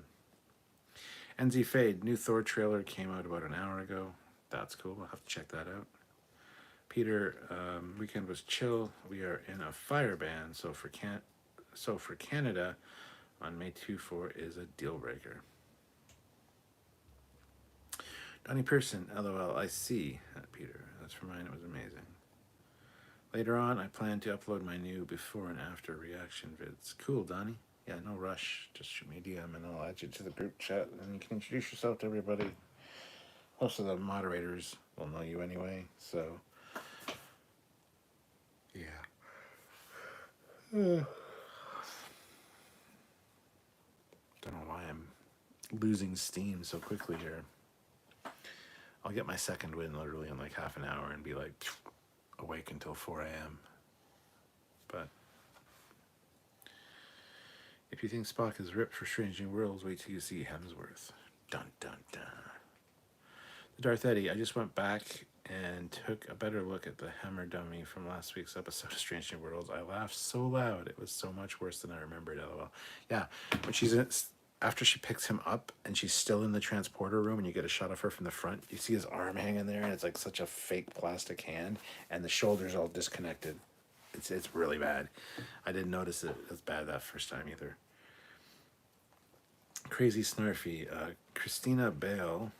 NZ Fade, new Thor trailer came out about an hour ago. That's cool, I'll have to check that out. Peter, weekend was chill. We are in a fire ban, so for Canada, on May 2-4 is a deal breaker. Donnie Pearson, LOL, I see, Peter. That's for mine, it was amazing. Later on, I plan to upload my new before and after reaction vids. Cool, Donnie. Yeah, no rush. Just shoot me a DM and I'll add you to the group chat and you can introduce yourself to everybody. Most of the moderators will know you anyway, so yeah. Don't know why I'm losing steam so quickly here. I'll get my second win literally in like half an hour and be like awake until 4 a.m. But if you think Spock is ripped for Strange New Worlds, wait till you see Hemsworth. Dun dun dun. The Darth Eddie, I just went back and took a better look at the Hammer dummy from last week's episode of Strange New Worlds. I laughed so loud, it was so much worse than I remembered, LOL. Yeah, when she's in, after she picks him up and she's still in the transporter room and you get a shot of her from the front, you see his arm hanging there and it's like such a fake plastic hand and the shoulders all disconnected. It's really bad. I didn't notice it as bad that first time either. Crazy Snarfy. Christina Bale.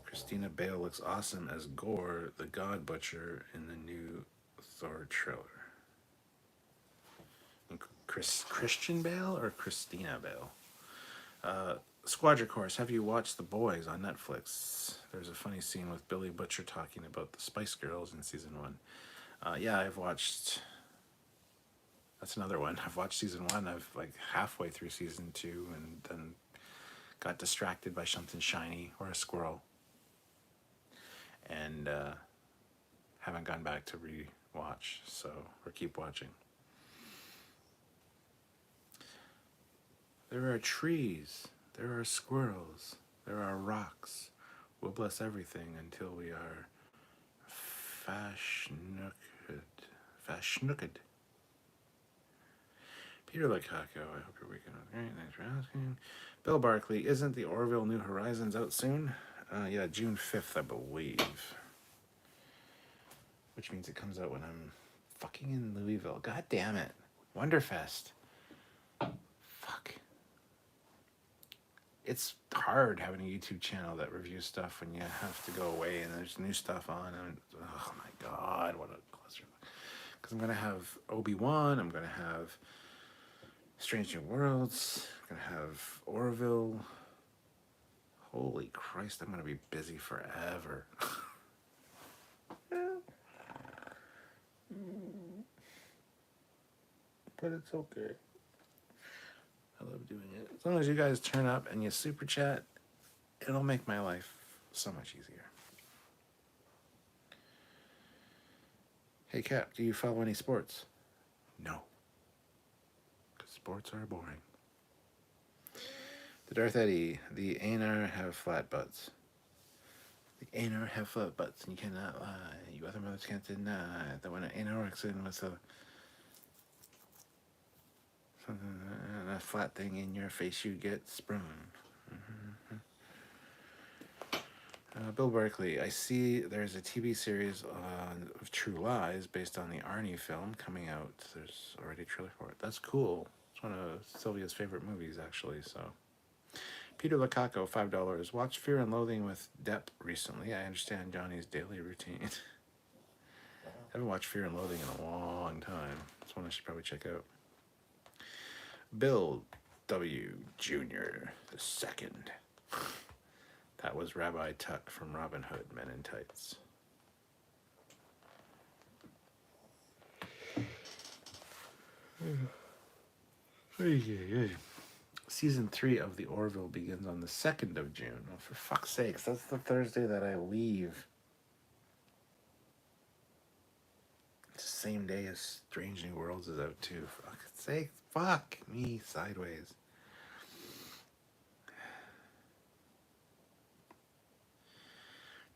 Christina Bale looks awesome as Gore, the God Butcher, in the new Thor trailer. Christian Bale or Christina Bale? Squadra Course, have you watched The Boys on Netflix? There's a funny scene with Billy Butcher talking about the Spice Girls in season 1. Yeah, I've watched. That's another one. I've watched season 1. I've like halfway through season 2, and then got distracted by something shiny or a squirrel, and haven't gone back to re-watch. So or keep watching. There are trees. There are squirrels. There are rocks. We'll bless everything until we are fashnooked. Peter Lukaku, I hope your weekend was great. Thanks for asking. Bill Barkley, isn't the Orville New Horizons out soon? Yeah, June 5th, I believe. Which means it comes out when I'm fucking in Louisville. God damn it. Wonderfest. Fuck. It's hard having a YouTube channel that reviews stuff when you have to go away and there's new stuff on. And oh my god, what a cluster! Because I'm gonna have Obi-Wan. I'm gonna have Strange New Worlds. I'm gonna have Orville. Holy Christ! I'm gonna be busy forever. But it's okay. I love doing it. As long as you guys turn up and you super chat, it'll make my life so much easier. Hey Cap, do you follow any sports? No. Because sports are boring. The Darth Eddie, the Anar have flat butts. The Anar have flat butts, and you cannot lie. You other mothers can't deny that when an anorexic with a flat thing in your face, you get sprung. Bill Barkley, I see there's a TV series of True Lies based on the Arnie film coming out. There's already a trailer for it. That's cool. It's one of Sylvia's favorite movies, actually. So, Peter Lukaku, $5. Watched Fear and Loathing with Depp recently. I understand Johnny's daily routine. I haven't watched Fear and Loathing in a long time. That's one I should probably check out. Bill W. Jr. the second. That was Rabbi Tuck from Robin Hood, Men in Tights. Season 3 of The Orville begins on the 2nd of June. Oh, for fuck's sakes, that's the Thursday that I leave. It's the same day as Strange New Worlds is out too. For fuck's sake, fuck me sideways.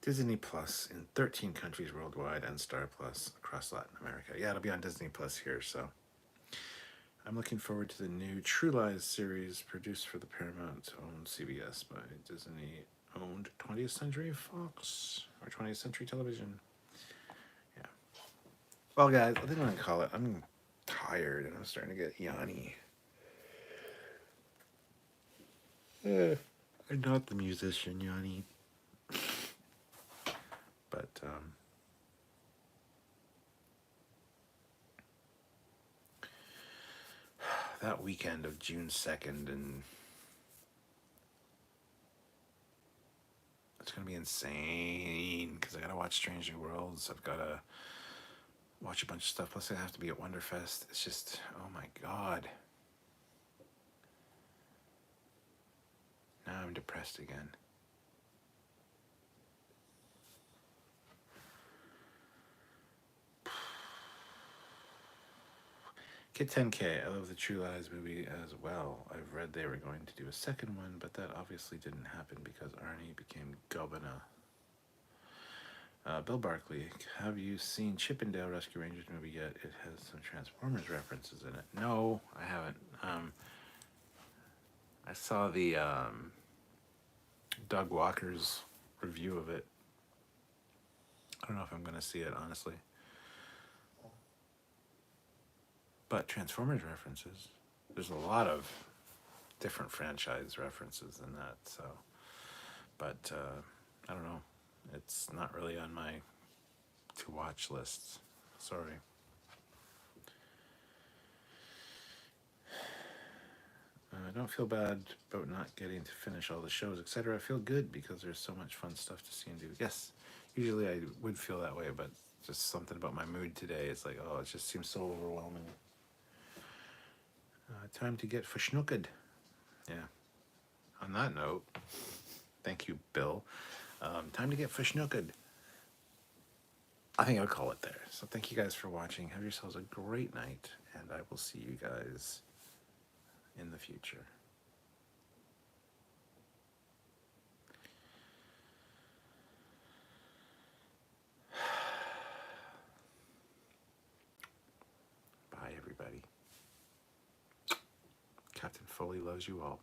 Disney Plus in 13 countries worldwide and Star Plus across Latin America. Yeah, it'll be on Disney Plus here, so I'm looking forward to the new True Lies series produced for the Paramount-owned CBS by Disney-owned 20th Century Fox, or 20th Century Television. Yeah. Well, guys, I think I'm going to call it. I'm tired, and I'm starting to get yawny. I'm not the musician, Yanni. But, that weekend of June 2nd, and it's going to be insane, because I got to watch Strange New Worlds. I've got to watch a bunch of stuff, plus I have to be at Wonderfest. It's just, oh my god. Now I'm depressed again. Kid 10K, I love the True Lies movie as well. I've read they were going to do a second one, but that obviously didn't happen because Arnie became governor. Bill Barkley, have you seen Chippendale Rescue Rangers movie yet? It has some Transformers references in it. No, I haven't. I saw the Doug Walker's review of it. I don't know if I'm going to see it, honestly. But Transformers references, there's a lot of different franchise references in that, so. But, I don't know. It's not really on my to-watch lists. Sorry. I don't feel bad about not getting to finish all the shows, etc. I feel good because there's so much fun stuff to see and do. Yes, usually I would feel that way, but just something about my mood today. It's like, oh, it just seems so overwhelming. Time to get verschnooked. Yeah. On that note, thank you, Bill. Time to get verschnooked. I think I'll call it there. So thank you guys for watching. Have yourselves a great night, and I will see you guys in the future. Bye, everybody. Captain Foley loves you all.